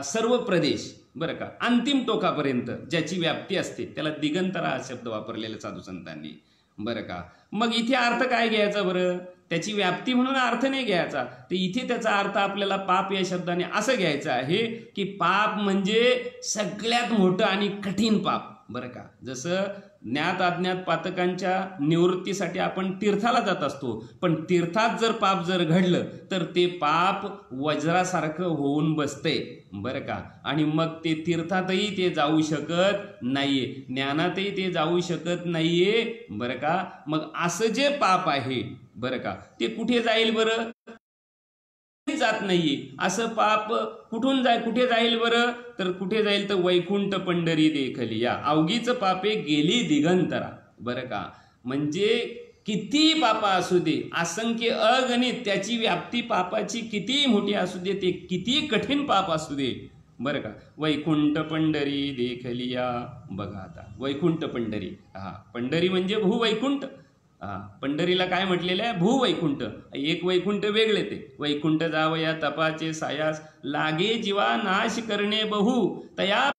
सर्व प्रदेश, बरं का. अंतिम टोकापर्यंत ज्याची व्याप्ती असते त्याला दिगंतरा हा शब्द वापरलेला साधू संतांनी, बरं का. मग इथे अर्थ काय घ्यायचा बरं? त्याची व्याप्ती म्हणून अर्थ नाही घ्यायचा. तर इथे त्याचा अर्थ आपल्याला पाप या शब्दाने असं घ्यायचा आहे की पाप म्हणजे सगळ्यात मोठं आणि कठीण पाप, बरं का. जसं ज्ञात अज्ञात पातकांच्या निवृत्तीसाठी आपण तीर्थाला जात असतो, पण तीर्थात जर पाप जर घडलं तर ते पाप वज्रासारखं होऊन बसते, बरं का. आणि मग ते तीर्थातही ते जाऊ शकत नाहीये, ज्ञानातही ते जाऊ शकत नाहीये, बरं का. मग असं जे पाप आहे, बरं का, ते कुठे जाईल बरं? जात नाहीये. असं पाप कुठे जाईल बरं? तर कुठे जाईल? तर वैकुंठ पंढरी देखली या. अवघीच पापे गेली दिगंतरा, बरं का. म्हणजे किती पापा असू दे, असंख्य अगणित त्याची व्याप्ती पापाची किती मोठी असू दे, ते किती कठीण पाप असू दे, बरं का. वैकुंठ पंढरी देखली या. बघा आता वैकुंठ पंढरी, पंढरी म्हणजे भूवैकुंठ. पंढरीला काय म्हटलेलं आहे? भूवैकुंठ. एक वैकुंठ वेगळे ते. वैकुंठ जावया तपाचे सायास लागे जीवा नाश करणे बहु तया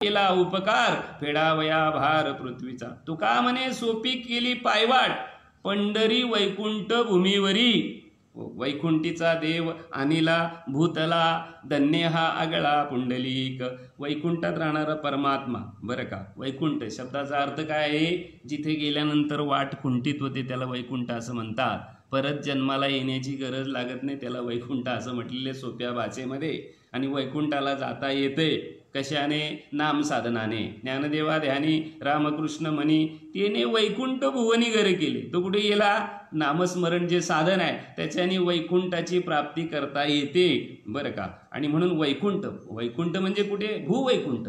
केला उपकार फेडावया भार पृथ्वीचा. तुका म्हणे सोपी केली पायवाट पंढरी वैकुंठ भूमीवरी. वैकुंठीचा देव अनिला भूतला धन्य हा आगळा पुंडलिक. वैकुंठात राहणारा परमात्मा, बरं का. वैकुंठ शब्दाचा अर्थ काय आहे? जिथे गेल्यानंतर वाट खुंटीत होते त्याला वैकुंठ असं म्हणतात. परत जन्माला येण्याची गरज लागत नाही, त्याला वैकुंठ असं म्हटलेले सोप्या भाषेमध्ये. आणि वैकुंठाला जाता येते कशाने? नाम साधनाने. ज्ञानदेवा ध्यानी रामकृष्ण म्हणी त्याने वैकुंठ भुवनी घर केले. तो कुठे गेला? नामस्मरण जे साधन आहे त्याच्याने वैकुंठाची प्राप्ती करता येते, बरं का. आणि म्हणून वैकुंठ म्हणजे कुठे? भूवैकुंठ.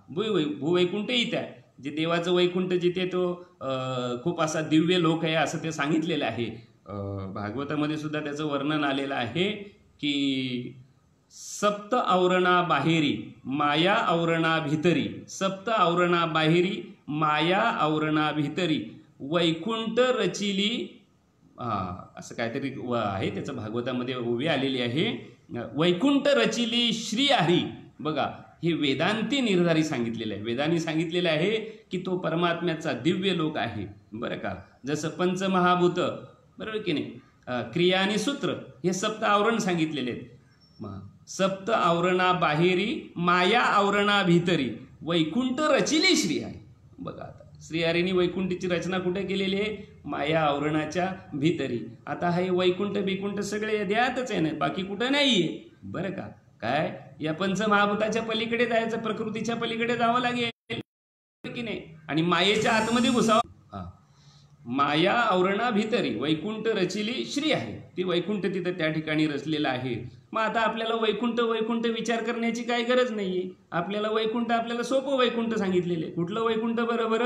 भूवैकुंठ इथे आहे. जे देवाचं वैकुंठ जिथे तो खूप असा दिव्य लोक आहे असं ते सांगितलेलं आहे. भागवतामध्ये सुद्धा त्याचं वर्णन आलेलं आहे की सप्त आवरणा बाहेरी माया आवरणा भितरी. सप्त आवरणा बाहेरी माया आवरणा भितरी वैकुंठ रचिली. असं काहीतरी आहे त्याचं भागवतामध्ये ओवी आलेली आहे. वैकुंठ रचिली श्री हरी. बघा हे वेदांती निर्धारी सांगितलेलं आहे. वेदांनी सांगितलेलं आहे की तो परमात्म्याचा दिव्य लोक आहे, बरं का. जसं पंचमहाभूत, बरोबर की नाही, क्रिया आणि सूत्र हे सप्त आवरण सांगितलेले आहेत. सप्त आवरणा बाहेरी माया आवरणा भितरी वैकुंठ रचिली श्री आहे. बघा आता श्रीहरीने वैकुंठची रचना कुठे केलेली आहे? माया आवरणाच्या भीतरी. आता हे वैकुंठ बिकुंठ सगळे ध्यातच आहे ना, बाकी कुठं नाहीये बरं का. काय या पंचमहाभूताच्या पलीकडे जायचं, प्रकृतीच्या पलीकडे जावं लागेल की नाही, आणि मायेच्या आतमध्ये घुसावं. माया आवरणा भीतरी वैकुंठ रचिली श्री आहे. ती वैकुंठ तिथं त्या ठिकाणी रचलेलं आहे. मग आता आपल्याला वैकुंठ वैकुंठ विचार करण्याची काही गरज नाहीये. आपल्याला वैकुंठ आपल्याला सोपं वैकुंठ सांगितलेले. कुठलं वैकुंठ? बरोबर,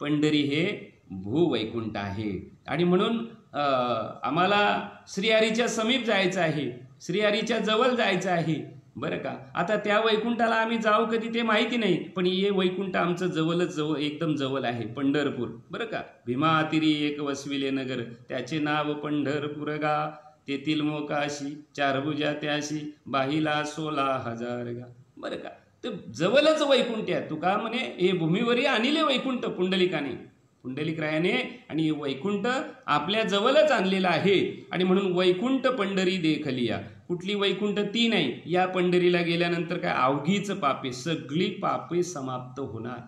पंढरी हे भूवैकुंठ आहे. आणि म्हणून आम्हाला श्रीहरीच्या समीप जायचं आहे, श्रीहरीच्या जवळ जायचं आहे बरं का. आता त्या वैकुंठाला आम्ही जाऊ कधी ते माहिती नाही, पण हे वैकुंठ आमचं जवळच जवळ एकदम जवळ आहे, पंढरपूर बरं का. भीमातिरी एक वसविले नगर, त्याचे नाव पंढरपूर गा. तेथील मोकाशी चार भुजा त्याशी, बाहिला 16,000 गा बरं का. तर जवळच वैकुंठ आहे. तुका म्हणे हे भूमीवरी आणले वैकुंठ पुंडलिकाने, पुंडलिकरायाने, आणि वैकुंठ आपल्या जवळच आणलेला आहे. आणि म्हणून वैकुंठ पंढरी देखलिया. कुठली वैकुंठ? ती नाही. या पंढरीला गेल्यानंतर काय अवघीच पापे, सगळी पापे समाप्त होणार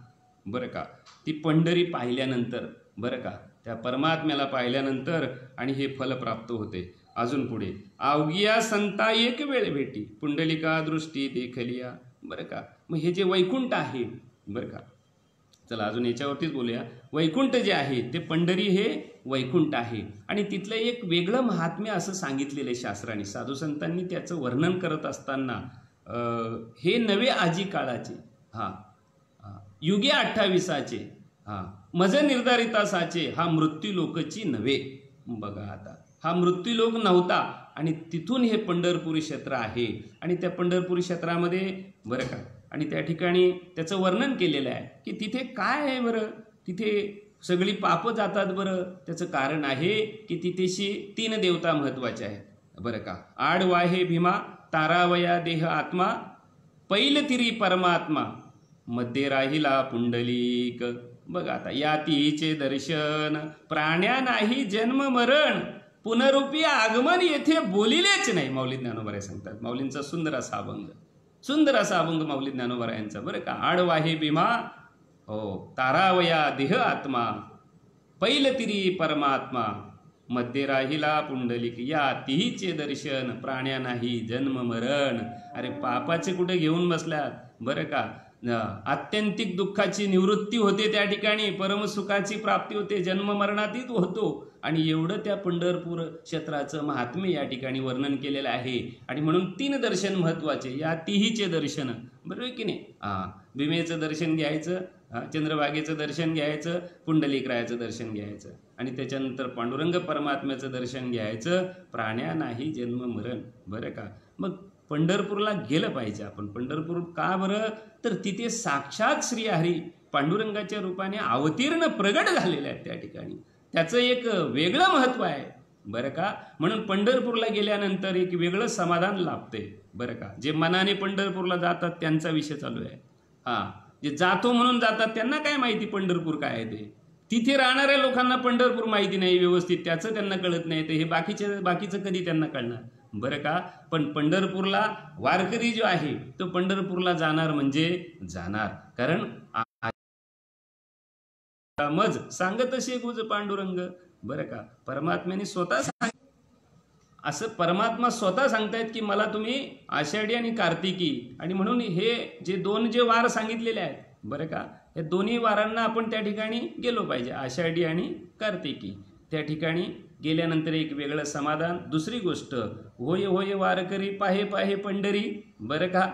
बरं का. ती पंढरी पाहिल्यानंतर बरं का, त्या परमात्म्याला पाहिल्यानंतर, आणि हे फल प्राप्त होते. अजून पुढे, अवघिया संता एक वेळ भेटी, पुंडलिका दृष्टी देखलिया बरं का. मग हे जे वैकुंठ आहे बरं का, चला अजून याच्यावरतीच बोलूया. वैकुंठ जे आहे ते पंढरी हे वैकुंठ आहे, आणि तिथलं एक वेगळं महात्म्य असं सांगितलेलं आहे शास्त्राने. साधू संतांनी त्याचं वर्णन करत असताना हे नवे आजी काळाचे, युगे 28चे, मज निर्धारितासाचे, हा मृत्यूलोकची नव्हे. बघा आता हा मृत्यूलोक नव्हता, आणि तिथून हे पंढरपुरी क्षेत्र आहे. आणि त्या पंढरपुरी क्षेत्रामध्ये बरं का, आणि त्या ठिकाणी त्याचं वर्णन केलेलं आहे की तिथे काय आहे बरं, तिथे सगळी पापं जातात बरं. त्याचं कारण आहे की तिथेशी 3 देवता महत्त्वाच्या आहेत बरं का. आडवाहे भीमा, तारावया देह आत्मा, पैल तिरी परमात्मा, मध्ये राहिला पुंडलिक. बघा आता, या तिचे दर्शन, प्राण्या नाही जन्म मरण, पुनरुपी आगमन येथे बोलिलेच नाही. माऊली ज्ञानोबा सांगतात. माऊलींचा सुंदर असा अभंग, सुंदर असा अभंग माऊली ज्ञानोबा यांचा बरं का. आडवाहे भीमा, हो, तारावया देह आत्मा, पैल तिरी परमात्मा, मध्ये राहिला पुंडलिक, या तिहीचे दर्शन, प्राण्या नाही जन्म मरण. अरे पापाचे कुठे घेऊन बसल्यात बरं का. आत्यंतिक दुःखाची निवृत्ती होते त्या ठिकाणी, परमसुखाची प्राप्ती होते, जन्म मरणातीत होतो. आणि एवढं त्या पंढरपूर क्षेत्राचं महात्म्य या ठिकाणी वर्णन केलेलं आहे. आणि म्हणून 3 दर्शन महत्त्वाचे, या तिहीचे दर्शन बरोबर की नाही. भीमेचं दर्शन घ्यायचं, चंद्रभागेचं दर्शन घ्यायचं, पुंडलिकरायाचं दर्शन घ्यायचं, आणि त्याच्यानंतर पांडुरंग परमात्म्याचं दर्शन घ्यायचं, प्राण्या नाही जन्म मरण बरं का. मग पंढरपूरला गेलं पाहिजे आपण. पंढरपूर का बरं? तर तिथे साक्षात श्रीहरी पांडुरंगाच्या रूपाने अवतीर्ण प्रगट झालेले आहेत त्या ठिकाणी. त्याचं एक वेगळं महत्त्व आहे बरं का. म्हणून पंढरपूरला गेल्यानंतर एक वेगळं समाधान लाभते बरं का. जे मनाने पंढरपूरला जातात त्यांचा विषय चालू आहे. जे जातो म्हणून जातात त्यांना काय माहिती पंढरपूर काय आहे ते. तिथे राहणाऱ्या लोकांना पंढरपूर माहिती नाही व्यवस्थित, त्याचं त्यांना कळत नाही, तर हे बाकीचं कधी त्यांना कळणार बरं का. पण पंढरपूरला वारकरी जो आहे तो पंढरपूरला जाणार म्हणजे जाणार. कारण मज सांगत असे गुज पांडुरंग बरं का. परमात्म्याने स्वतः असं परमात्मा स्वतः सांगतायत की मला तुम्ही आषाढी आणि कार्तिकी, आणि म्हणून हे जे 2 वार सांगितलेले आहेत बरं का, या दोन्ही वारांना आपण त्या ठिकाणी गेलो पाहिजे, आषाढी आणि कार्तिकी. त्या ठिकाणी गेल्यानंतर एक वेगळं समाधान. दुसरी गोष्ट, होय होय वारकरी पाहे पाहे पंढरी बरं का.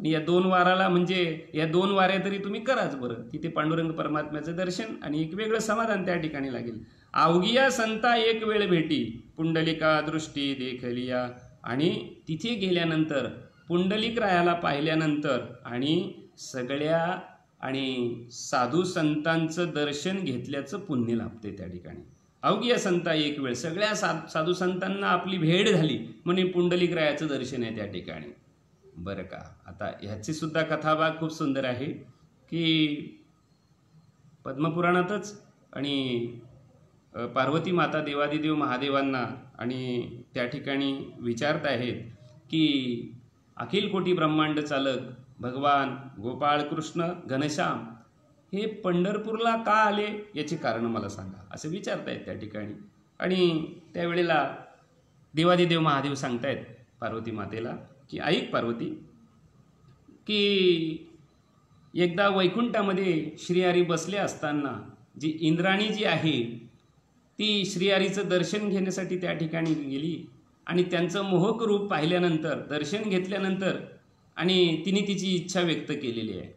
या 2 वाराला म्हणजे या 2 वाऱ्या तरी तुम्ही कराच बरं. तिथे पांडुरंग परमात्म्याचं दर्शन आणि एक वेगळं समाधान त्या ठिकाणी लागेल. अवघिया संता एक वेळ भेटी, पुंडलिका दृष्टी देखलिया. आणि तिथे गेल्यानंतर पुंडलिकरायाला पाहिल्यानंतर आणि सगळ्या आणि साधू संतांचं दर्शन घेतल्याचं पुण्य लाभते त्या ठिकाणी. अवघिया संता एक वेळ, सगळ्या साधू संतांना आपली भेट झाली म्हणजे पुंडलिकरायाचं दर्शन आहे त्या ठिकाणी बरं का. आता ह्याची सुद्धा कथाभाग खूप सुंदर आहे की पद्मपुराणातच, आणि पार्वती माता देवादिदेव महादेवांना आणि त्या ठिकाणी विचारत आहेत की अखिल कोटी ब्रह्मांड चालक भगवान गोपाळ कृष्ण घनश्याम हे पंढरपूरला का आले याची कारणं मला सांगा असं विचारतायत त्या ठिकाणी. आणि त्यावेळेला देवादिदेव महादेव सांगतायत पार्वती मातेला की ऐक पार्वती, की एकदा वैकुंठामध्ये श्रीहरी बसले असताना जी इंद्राणी जी आहे ती श्रीहरीचं दर्शन घेण्यासाठी त्या ठिकाणी गेली आणि त्यांचं मोहक रूप पाहिल्यानंतर दर्शन घेतल्यानंतर आणि तिने तिची इच्छा व्यक्त केलेली आहे.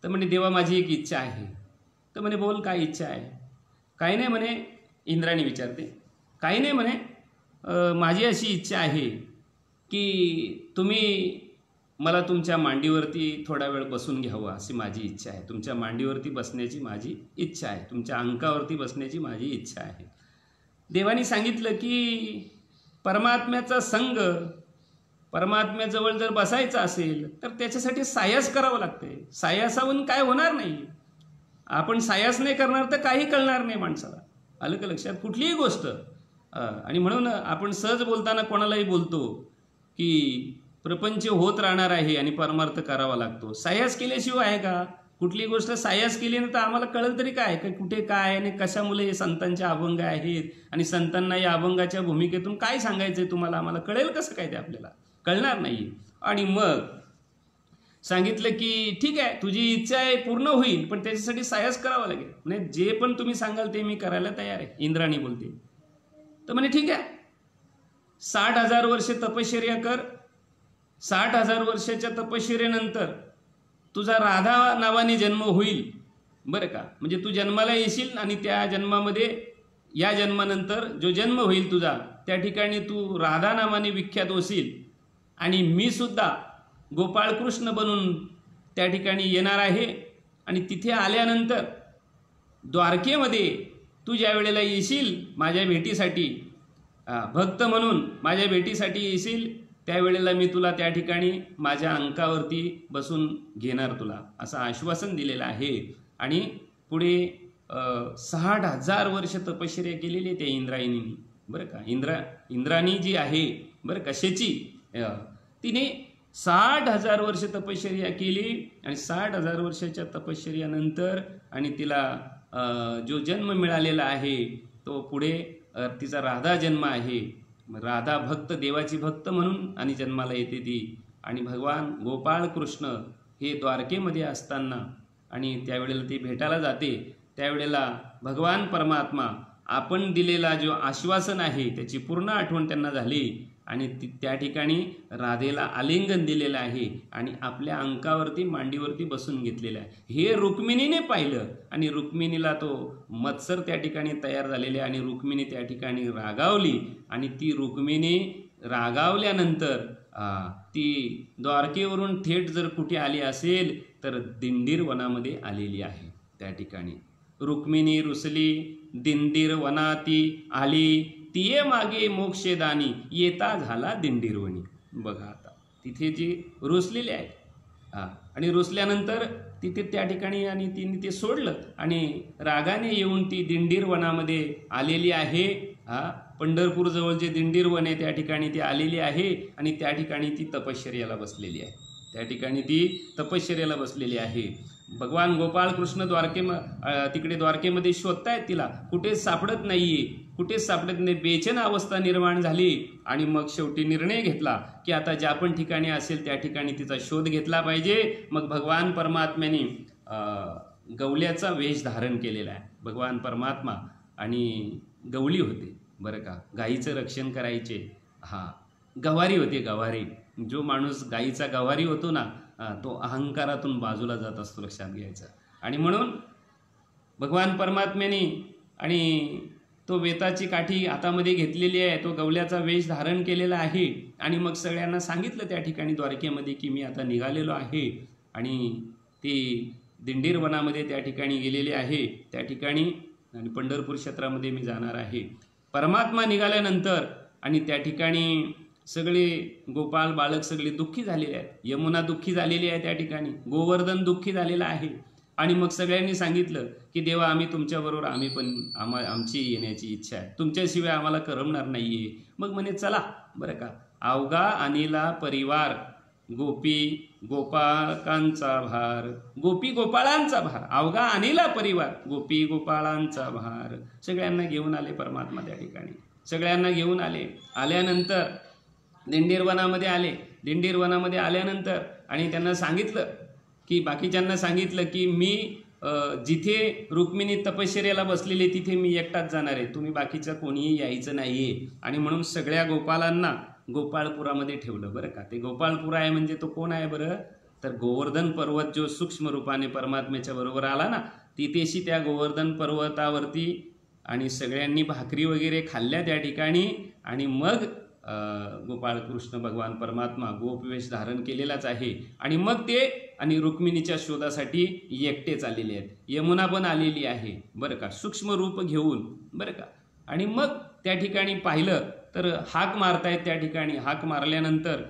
तर म्हणे देवा माझी एक इच्छा आहे. तर म्हणे बोल काय इच्छा आहे. काही नाही म्हणे, इंद्राणी विचारते. काही नाही म्हणे, माझी अशी इच्छा आहे की तुम्ही मला तुमच्या मांडीवरती थोडा वेळ बसून घ्यावं अशी माझी इच्छा आहे. तुमच्या मांडीवरती बसण्याची माझी इच्छा आहे. तुमच्या अंकावरती बसण्याची माझी इच्छा आहे. देवानी सांगितलं की परमात्म्याचा संग, परमात्म्याजवळ जर बसायचं असेल तर त्याच्यासाठी सायास करावं लागते. सायासाहून काय होणार नाही. आपण सायास नाही करणार तर काही कळणार नाही माणसाला. आलं का लक्षात कुठलीही गोष्ट. आणि म्हणून आपण सहज बोलताना कोणालाही बोलतो की प्रपंच होत राहणार आहे आणि परमार्थ करावा लागतो. सायास केल्याशिवाय आहे का. कुठली गोष्ट सायास केली ना तर आम्हाला कळलं तरी काय की कुठे काय आणि कशामुळे हे संतांचे अभंग आहेत आणि संतांना या अभंगाच्या भूमिकेतून काय सांगायचंय तुम्हाला, आम्हाला कळेल कसं काय ते, आपल्याला कळणार नाही. आणि मग सांगितलं की ठीक आहे तुझी इच्छा आहे पूर्ण होईल पण त्याच्यासाठी सायास करावा लागेल. म्हणजे जे पण तुम्ही सांगाल ते मी करायला तयार आहे, इंद्राणी बोलते. तर म्हणे ठीक आहे 60,000 वर्षे तपश्चर्या कर. 60,000 वर्षाच्या तपश्चर्येनंतर तुझा राधा नावाने जन्म होईल बरं का. म्हणजे तू जन्माला येशील आणि त्या जन्मामध्ये या जन्मानंतर जो जन्म होईल तुझा त्या ठिकाणी तू राधा नावाने विख्यात होशील आणि मी सुद्धा गोपाळकृष्ण बनून त्या ठिकाणी येणार आहे. आणि तिथे आल्यानंतर द्वारकेमध्ये तू ज्या वेळेला येशील माझ्या भेटीसाठी, भक्त म्हणून माझ्या भेटीसाठी येशील त्यावेळेला मी तुला त्या ठिकाणी माझ्या अंकावरती बसून घेणार तुला असं आश्वासन दिलेलं आहे. आणि पुढे 60,000 वर्ष तपश्चर्या केलेली आहे त्या इंद्रायणींनी बरं का. इंद्राणी जी आहे बरं कशाची, तिने 60,000 वर्ष तपश्चर्या केली आणि 60,000 वर्षाच्या तपश्चर्यानंतर आणि तिला जो जन्म मिळालेला आहे तो पुढे तिचा राधा जन्म आहे. राधा भक्त, देवाची भक्त म्हणून आणि जन्माला येते ती. आणि भगवान गोपाळ कृष्ण हे द्वारकेमध्ये असताना आणि त्यावेळेला ती भेटायला जाते त्यावेळेला भगवान परमात्मा आपण दिलेला जो आश्वासन आहे त्याची पूर्ण आठवण त्यांना झाली आणि त्या ठिकाणी राधेला आलिंगन दिलेलं आहे आणि आपल्या अंकावरती मांडीवरती बसून घेतलेलं आहे. हे रुक्मिणीने पाहिलं आणि रुक्मिणीला तो मत्सर त्या ठिकाणी तयार झालेले आणि रुक्मिणी त्या ठिकाणी रागावली आणि ती रुक्मिणी रागावल्यानंतर ती द्वारकेवरून थेट जर कुठे आली असेल तर दिंडीर वनामध्ये आलेली आहे. त्या ठिकाणी रुक्मिणी रुसली दिंडीर वनाती आली तिये मागे मोक्षदानी येता झाला दिंडीरवणी. बघा आता तिथे जी रुसलेली आहे आणि रुसल्यानंतर तिथे त्या ठिकाणी आणि तिने ते सोडलं आणि रागाने येऊन ती दिंडीर वनामध्ये आलेली आहे. पंढरपूर जवळ जे दिंडीर वन आहे त्या ठिकाणी ती आलेली आहे आणि त्या ठिकाणी ती तपश्चर्याला बसलेली आहे. त्या ठिकाणी ती तपश्चर्याला बसलेली आहे. भगवान गोपाळ कृष्ण तिकडे द्वारकेमध्ये शोधतायत तिला, कुठेच सापडत नाहीये, कुठेच सापडत नाही. बेचैन अवस्था निर्माण झाली आणि मग शेवटी निर्णय घेतला की आता ज्या पण ठिकाणी असेल त्या ठिकाणी तिचा शोध घेतला पाहिजे. मग भगवान परमात्म्याने गवल्याचा वेश धारण केलेला आहे. भगवान परमात्मा आणि गवली होते बरं का, गाईचं रक्षण करायचे. गवारी होते, गवारी. जो माणूस गाईचा गवारी होतो ना तो अहंकारातून बाजूला जात असतो, लक्षात घ्यायचं. आणि म्हणून भगवान परमात्म्याने आणि तो वेताची काठी हातामध्ये घेतलेली आहे, तो गवल्याचा वेश धारण केलेला आहे आणि मग सगळ्यांना सांगितलं त्या ठिकाणी द्वारकेमध्ये की मी आता निघालेलो आहे आणि ती दिंडीर वनामध्ये त्या ठिकाणी गेलेले आहे त्या ठिकाणी आणि पंढरपूर क्षेत्रामध्ये मी जाणार आहे. परमात्मा निघाल्यानंतर आणि त्या ठिकाणी सगळे गोपाळ बालक सगळे दुःखी झालेले आहेत. यमुना दुःखी झालेली आहे त्या ठिकाणी, गोवर्धन दुःखी झालेला आहे. आणि मग सगळ्यांनी सांगितलं की देवा आम्ही तुमच्याबरोबर आम्ही पण आमची येण्याची इच्छा आहे, तुमच्याशिवाय आम्हाला करमणार नाही आहे. मग म्हणे चला बरं का, अवघा अनिला परिवार गोपी गोपाळकांचा भार, गोपी गोपाळांचा भार, अवघा आणिला परिवार, गोपी गोपाळांचा भार. सगळ्यांना घेऊन आले परमात्मा त्या ठिकाणी, सगळ्यांना घेऊन आले. आल्यानंतर दिंडीरवनामध्ये आले. दिंडीरवनामध्ये आल्यानंतर आणि त्यांना सांगितलं की, बाकीच्यांना सांगितलं की मी जिथे रुक्मिणी तपश्चर्याला बसलेली तिथे मी एकटाच जाणार आहे, तुम्ही बाकीचं कोणीही यायचं नाही आहे. आणि म्हणून सगळ्या गोपालांना गोपाळपुरामध्ये ठेवलं. बरं का, ते गोपाळपुरा आहे म्हणजे तो कोण आहे बरं, तर गोवर्धन पर्वत जो सूक्ष्म रूपाने परमात्म्याच्या बरोबर आला ना, तिथेशी त्या गोवर्धन पर्वतावरती आणि सगळ्यांनी भाकरी वगैरे खाल्ल्या त्या ठिकाणी. आणि मग गोपाळकृष्ण भगवान परमात्मा गोपवेश धारण केलेलाच आहे. आणि मग ते आणि रुक्मिणीच्या शोधासाठी एकटेच आलेले आहेत. यमुना पण आलेली आहे बरं का, सूक्ष्म रूप घेऊन बरं का. आणि मग त्या ठिकाणी पाहिलं तर हाक मारतायत. त्या ठिकाणी हाक मारल्यानंतर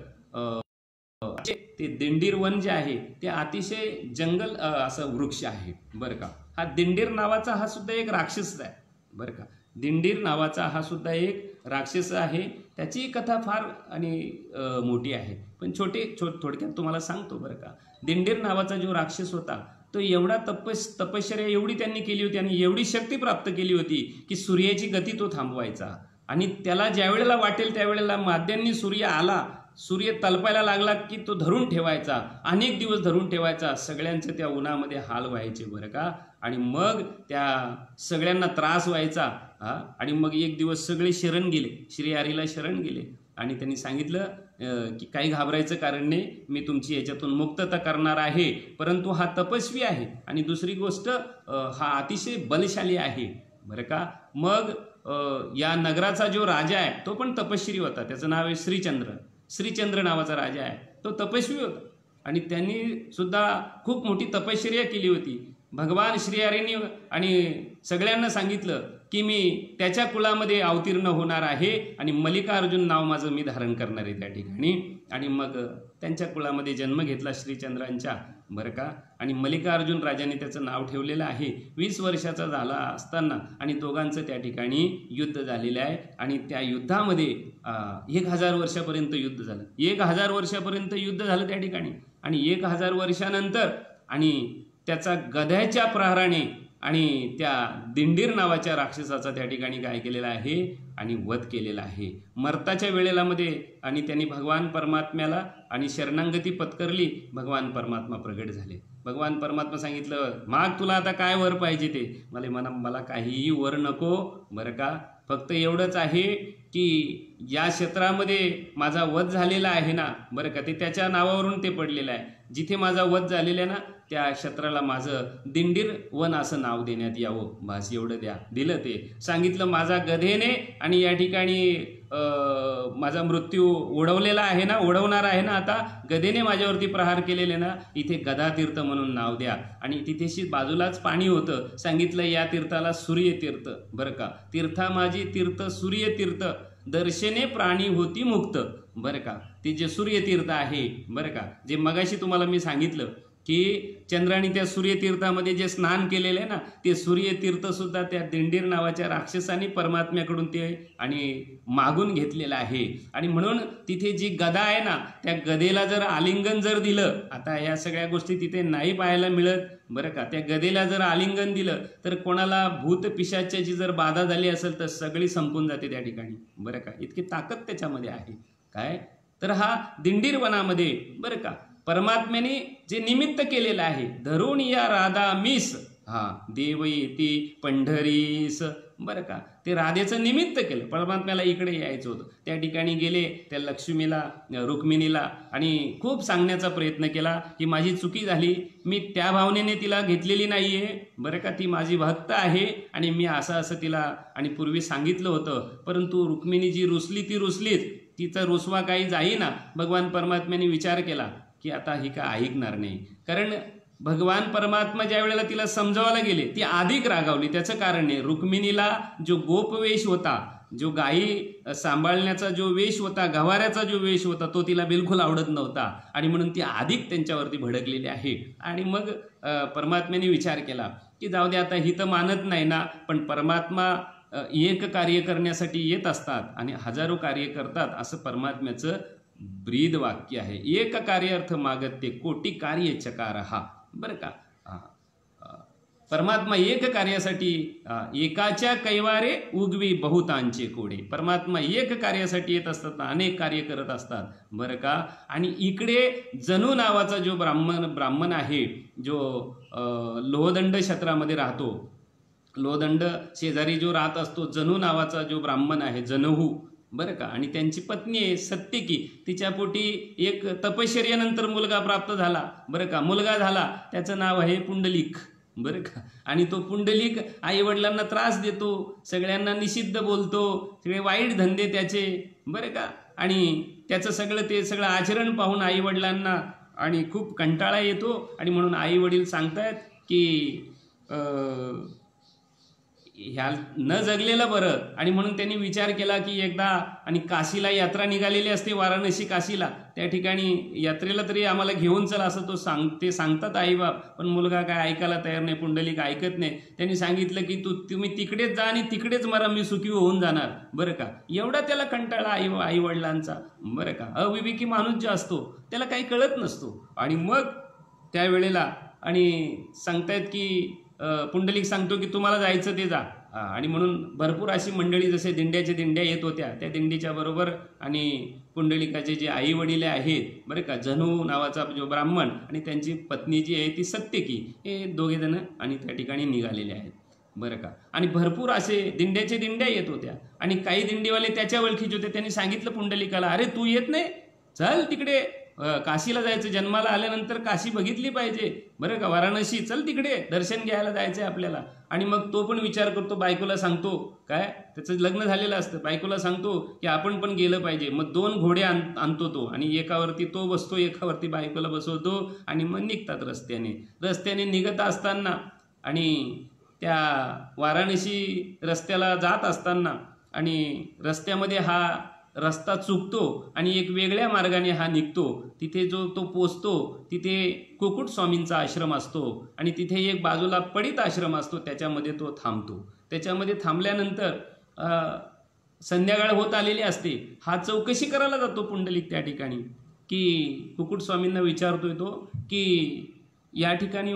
ते दिंडीर वन जे आहे ते अतिशय जंगल असं वृक्ष आहे बरं का. हा दिंडीर नावाचा हा सुद्धा एक राक्षस आहे बरं का. दिंडीर नावाचा हा सुद्धा एक राक्षस आहे. त्याची कथा फार आणि मोठी आहे, पण थोडक्यात तुम्हाला सांगतो बरं का. दिंडीर नावाचा जो राक्षस होता तो एवढा तपश्चर्या एवढी त्यांनी केली होती आणि एवढी शक्ती प्राप्त केली होती की सूर्याची गती तो थांबवायचा. आणि त्याला ज्या वेळेला वाटेल त्यावेळेला माद्यांनी सूर्य आला, सूर्य तलपायला लागला की तो धरून ठेवायचा, अनेक दिवस धरून ठेवायचा. सगळ्यांचे त्या उन्हामध्ये हाल व्हायचे बरं का. आणि मग त्या सगळ्यांना त्रास व्हायचा. आणि मग एक दिवस सगळे शरण गेले, श्रीहरीला शरण गेले. आणि त्यांनी सांगितलं की काही घाबरायचं कारण नाही, मी तुमची याच्यातून मुक्तता करणार आहे. परंतु हा तपस्वी आहे आणि दुसरी गोष्ट हा अतिशय बलशाली आहे बरं का. मग या नगराचा जो राजा आहे तो पण तपस्वी होता. त्याचं नाव आहे श्रीचंद्र. श्रीचंद्र नावाचा राजा आहे, तो तपस्वी होता. आणि त्यांनी सुद्धा खूप मोठी तपश्चर्या केली होती. भगवान श्रीहरींनी आणि सगळ्यांना सांगितलं की मी त्याच्या कुळामध्ये अवतीर्ण होणार आहे आणि मल्लिकार्जुन नाव माझं मी धारण करणार आहे त्या ठिकाणी. आणि मग त्यांच्या कुळामध्ये जन्म घेतला श्रीचंद्रांच्या बरं का. आणि मल्लिकार्जुन राजाने त्याचं नाव ठेवलेलं आहे. 20 वर्षाचा झाला असताना आणि दोघांचं त्या ठिकाणी युद्ध झालेलं आहे. आणि त्या युद्धामध्ये 1000 वर्षापर्यंत युद्ध झालं. 1000 वर्षापर्यंत युद्ध झालं त्या ठिकाणी. आणि 1000 वर्षानंतर आणि त्याचा गध्याच्या प्रहाराने आणि त्या दिंडीर नावाच्या राक्षसाचा त्या ठिकाणी काय केलेला आहे आणि वध केलेला आहे. मरताच्या वेळेला मध्ये आणि त्यांनी भगवान परमात्म्याला आणि शरणागती पत्करली. भगवान परमात्मा प्रगट झाले. भगवान परमात्मा सांगितलं, माग तुला आता काय वर पाहिजे ते. मला काहीही वर नको बरं का. फक्त एवढंच आहे की या क्षेत्रामध्ये माझा वध झालेला आहे ना बरं का, ते त्याच्या नावावरून ते पडलेलं आहे. जिथे माझा वध झालेला आहे ना त्या क्षेत्राला माझं दिंडीर वन असं नाव देण्यात यावं, बस एवढं द्या. दिलं ते. सांगितलं माझा गधेने आणि या ठिकाणी माझा मृत्यू उडवलेला आहे ना, उडवणार आहे ना, आता गधेने माझ्यावरती प्रहार केलेले ना, इथे गदातीर्थ म्हणून नाव द्या. आणि तिथेशी बाजूलाच पाणी होतं. सांगितलं या तीर्थाला सूर्यतीर्थ बरं का. तीर्था माझी तीर्थ सूर्यतीर्थ, दर्शने प्राणी होती मुक्त बरं का. ते जे सूर्यतीर्थ आहे बरं का, जे मगाशी तुम्हाला मी सांगितलं की चंद्राने त्या सूर्यतीर्थामध्ये जे स्नान केलेलं आहे ना, ते सूर्यतीर्थसुद्धा त्या दिंडीर नावाच्या राक्षसाने परमात्म्याकडून ते आणि मागून घेतलेलं आहे. आणि म्हणून तिथे जी गदा आहे ना, त्या गदेला जर आलिंगन जर दिलं, आता या सगळ्या गोष्टी तिथे नाही पाहायला मिळत बरं का. त्या गदेला जर आलिंगन दिलं तर कोणाला भूत पिशाच्याची जर बाधा झाली असेल तर सगळी संपून जाते त्या ठिकाणी बरं का. इतकी ताकद त्याच्यामध्ये आहे काय. तर हा दिंडीर वनामध्ये बरं का परमात्म्याने जे निमित्त केलेलं आहे, धरून या राधा मीस, देव येती पंढरीस बरं का. ते राधेचं निमित्त केलं. परमात्म्याला इकडे यायचं होतं. त्या ठिकाणी गेले त्या लक्ष्मीला रुक्मिणीला आणि खूप सांगण्याचा प्रयत्न केला की माझी चुकी झाली, मी त्या भावनेने तिला घेतलेली नाही आहे बरं का. ती माझी भक्त आहे आणि मी असं तिला आणि पूर्वी सांगितलं होतं. परंतु रुक्मिणी जी रुसली ती रुसलीच. तिचा रुसवा काही जाईना. भगवान परमात्म्याने विचार केला की आता ही का ऐकणार नाही. कारण भगवान परमात्मा ज्या वेळेला तिला समजावायला गेले ती अधिक रागावली. त्याचं कारण आहे, रुक्मिणीला जो गोपवेश होता, जो गायी सांभाळण्याचा जो वेश होता, गवाऱ्याचा जो वेश होता, तो तिला बिलकुल आवडत नव्हता. आणि म्हणून ती अधिक त्यांच्यावरती भडकलेली आहे. आणि मग परमात्म्याने विचार केला की जाऊ दे, आता ही तर मानत नाही ना, पण परमात्मा एक कार्य करण्यासाठी येत असतात आणि हजारो कार्य करतात असं परमात्म्याचं ब्रीद वाक्य आहे. एक कार्यार्थ मागते कोटी कार्य चकार हा. बरं का, परमात्मा एक कार्यासाठी एकाच्या कैवारे उगवी बहुतांचे कोडे. परमात्मा एक कार्यासाठी येत असतात, अनेक कार्य करत असतात. बरं का, आणि इकडे जणू नावाचा जो ब्राह्मण आहे, जो लोहदंड क्षेत्रामध्ये राहतो, लोहदंड शेजारी जो राहत असतो, जणू नावाचा जो ब्राह्मण आहे, जनहू. बरं का, आणि त्यांची पत्नी आहे सत्यकी. तिच्या पोटी एक तपश्चर्यानंतर मुलगा प्राप्त झाला. बरं का, मुलगा झाला, त्याचं नाव आहे पुंडलिक. बरं का, आणि तो पुंडलिक आईवडिलांना त्रास देतो, सगळ्यांना निषिद्ध बोलतो, सगळे वाईट धंदे त्याचे. बरं का, आणि त्याचं सगळं आचरण पाहून आईवडिलांना आणि खूप कंटाळा येतो. आणि म्हणून आईवडील सांगतायत की ह्या न जगलेलं बरं. आणि म्हणून त्यांनी विचार केला की एकदा, आणि काशीला यात्रा निघालेली असते, वाराणसी काशीला, त्या ठिकाणी यात्रेला तरी आम्हाला घेऊन चला असं ते सांगतात आईबाप. पण मुलगा काय ऐकायला तयार नाही, पुंडलिक ऐकत नाही. त्यांनी सांगितलं की तुम्ही तिकडेच जा आणि तिकडेच मरा, मी सुखी होऊन जाणार. बरं का, एवढा त्याला कंटाळा आईवडिलांचा. बरं का, अविवेकी माणूस जो असतो त्याला काही कळत नसतो. आणि मग त्यावेळेला आणि सांगतायत की पुंडलिक सांगतो की तुम्हाला जायचं ते जा. आणि म्हणून भरपूर अशी मंडळी, जसे दिंड्याच्या दिंड्या येत होत्या, त्या दिंडीच्या बरोबर आणि पुंडलिकाचे जे आई वडील आहेत, बरं का, जनू नावाचा जो ब्राह्मण आणि त्यांची पत्नी जी आहे ती सत्यकी, हे दोघे जण आणि त्या ठिकाणी निघालेले आहेत. बरं का, आणि भरपूर असे दिंड्याच्या दिंड्या येत होत्या. आणि काही दिंडीवाले त्याच्या ओळखीचे होते. त्यांनी सांगितलं पुंडलिकाला, अरे तू येत नाही, चल तिकडे काशीला जायचं, जन्माला आल्यानंतर काशी बघितली पाहिजे. बरं का, वाराणसी, चल तिकडे दर्शन घ्यायला जायचं आहे आपल्याला. आणि मग तो पण विचार करतो, बायकोला सांगतो, काय त्याचं लग्न झालेलं असतं, बायकोला सांगतो की आपण पण गेलं पाहिजे. मग 2 घोडे आणतो तो, आणि एकावरती तो बसतो, एकावरती बायकोला बसवतो, आणि मग निघतात रस्त्याने निघत असताना, आणि त्या वाराणसी रस्त्याला जात असताना, आणि रस्त्यामध्ये हा रस्ता चुकतो आणि एक वेगळ्या मार्गाने हा निघतो. तिथे तो पोचतो, तिथे कुकुट स्वामींचा आश्रम असतो, आणि तिथे एक बाजूला पडित आश्रम असतो, त्याच्यामध्ये तो थांबतो. त्याच्यामध्ये थांबल्यानंतर संध्याकाळ होत आलेली असते. हा चौकशी करायला जातो पुंडलिक त्या ठिकाणी, की कुकुट स्वामींना विचारतोय तो की या ठिकाणी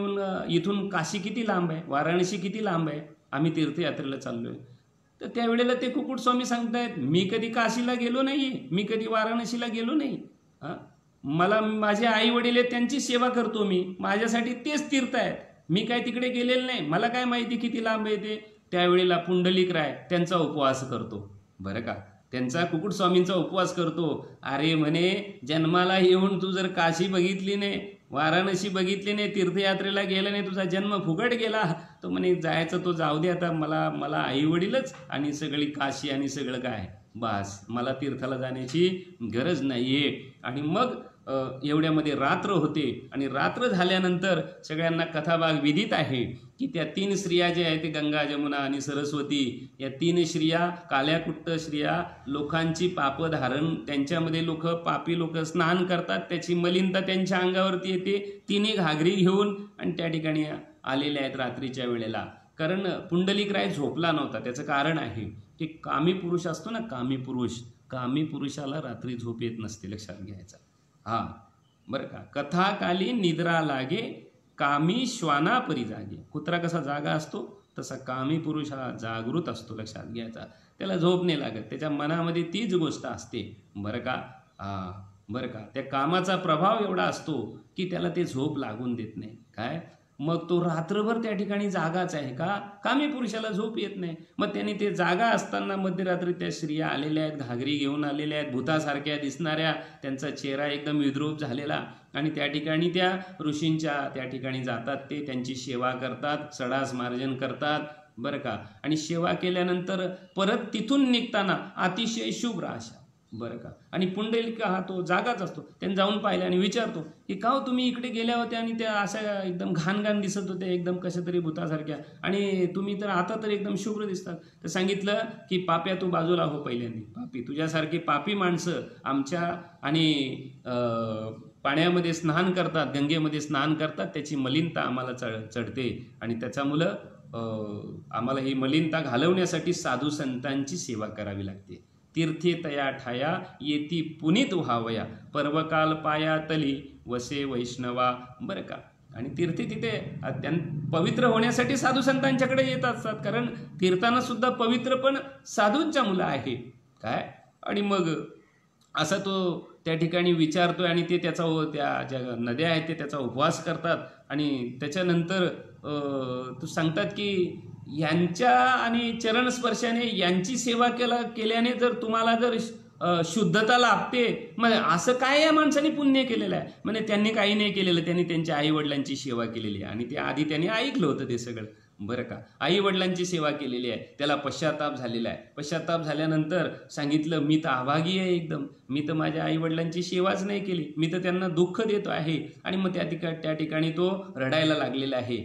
इथून काशी किती लांब आहे, वाराणसी किती लांब आहे, आम्ही तीर्थयात्रेला चाललोय. तर त्यावेळेला ते कुकुट स्वामी सांगतायत, मी कधी काशीला गेलो नाही, मी कधी वाराणसीला गेलो नाही. मला माझे आई वडील आहेत, त्यांची सेवा करतो मी, माझ्यासाठी तेच तीर्थ आहेत, मी काय तिकडे गेलेलं नाही, मला काय माहिती किती लांब आहे ते. त्यावेळेला पुंडलिक राय त्यांचा उपवास करतो. बरं का, त्यांचा कुकुट स्वामींचा उपवास करतो. अरे म्हणे, जन्माला येऊन तू जर काशी बघितली नाही, वाराणसी बघितली नाही, तीर्थयात्रेला गेला नाही, तुझा जन्म फुकट गेला. तो म्हणे, जायचं तो जाऊ दे, आता मला आई वडीलच आणि सगळी काशी आणि सगळं काय, बस मला तीर्थाला जाण्याची गरज नाहीये. आणि मग एवढ्यामध्ये रात्र होते, आणि रात्र झाल्यानंतर सगळ्यांना कथाभाग विदित आहे की त्या 3 स्त्रिया ज्या आहेत, गंगा, जमुना आणि सरस्वती, या 3 स्त्रिया, काल्याकुट्ट स्त्रिया, लोकांची पाप धारण, त्यांच्यामध्ये पापी लोक स्नान करतात, त्याची मलिनता त्यांच्या अंगावरती येते. 3 घागरी घेऊन आणि त्या ठिकाणी आलेल्या आहेत रात्रीच्या वेळेला. कारण पुंडलिक राय झोपला नव्हता. त्याचं कारण आहे की कामी पुरुष असतो ना, कामी पुरुषाला रात्री झोप येत नसते, लक्षात घ्यायचा. बरं का, कथाकाली निद्रा लागे, कामी श्वाना परी जागे. कुत्रा कसा जागा असतो तसा कामी पुरुष हा जागृत असतो, लक्षात घ्यायचा. त्याला झोप नाही लागत, त्याच्या मनामध्ये तीच गोष्ट असते. बरं का, बरं का, त्या कामाचा प्रभाव एवढा असतो की त्याला ते झोप लागून देत नाही. काय, मग तो रात्रभर त्या ठिकाणी जागाच आहे. कामी पुरुषाला झोप येत नाही. मग त्यांनी ते जागा असताना मध्यरात्री त्या स्त्रिया आलेल्या आहेत, घागरी घेऊन आलेल्या आहेत, भूतासारख्या दिसणाऱ्या, त्यांचा चेहरा एकदम विद्रूप झालेला, आणि त्या ठिकाणी त्या ऋषींच्या त्या ठिकाणी जातात, ते त्यांची सेवा करतात, सडास मार्जन करतात. बरं का, आणि सेवा केल्यानंतर परत तिथून निघताना अतिशय शुभ्र अशा. बरं का, आणि पुंडलिक हा तो जागाच असतो. त्यांनी जाऊन पाहिलं आणि विचारतो की का हो तुम्ही इकडे गेल्या होत्या आणि त्या अशा एकदम घाण दिसत होत्या, एकदम कशा तरी भूतासारख्या, आणि तुम्ही तर आता तर एकदम शुभ्र दिसतात. तर सांगितलं की पाप्या, तू बाजूला हो पहिल्यांदा. पापी, तुझ्यासारखी पापी माणसं आमच्या आणि पाण्यामध्ये स्नान करतात, गंगेमध्ये स्नान करतात, त्याची मलिनता आम्हाला चढते, आणि त्याच्यामुळं आम्हाला ही मलिनता घालवण्यासाठी साधू संतांची सेवा करावी लागते. तीर्थे तया ठाया येती पुनीत व्हावया, पर्वकाल पाया तली वसे वैष्णवा. बरं का. आणि तीर्थे तिथे पवित्र होण्यासाठी साधू संतांच्याकडे येत असतात, कारण तीर्थानं सुद्धा पवित्र पण साधूंच्या मुलं आहे काय. आणि मग असा तो त्या ठिकाणी विचारतोय आणि ते त्याचा त्या ज्या नद्या आहेत ते त्याचा उपवास करतात. आणि त्याच्यानंतर तो सांगतात की यांच्या आणि चरणस्पर्शाने यांची सेवा केल्याने जर तुम्हाला जर शुद्धता लाभते, म्हणजे असं काय या माणसाने पुण्य केलेलं आहे. म्हणजे त्यांनी काही नाही केलेलं, त्यांनी त्यांच्या आईवडिलांची सेवा केलेली आहे. आणि ते आधी त्यांनी ऐकलं होतं ते सगळं. बरं का. आईवडिलांची सेवा केलेली आहे, त्याला पश्चाताप झालेला आहे. पश्चाताप झाल्यानंतर सांगितलं मी तर अभागी आहे एकदम, मी तर माझ्या आईवडिलांची सेवाच नाही केली, मी तर त्यांना दुःख देतो आहे. आणि मग त्या ठिकाणी तो रडायला लागलेला आहे.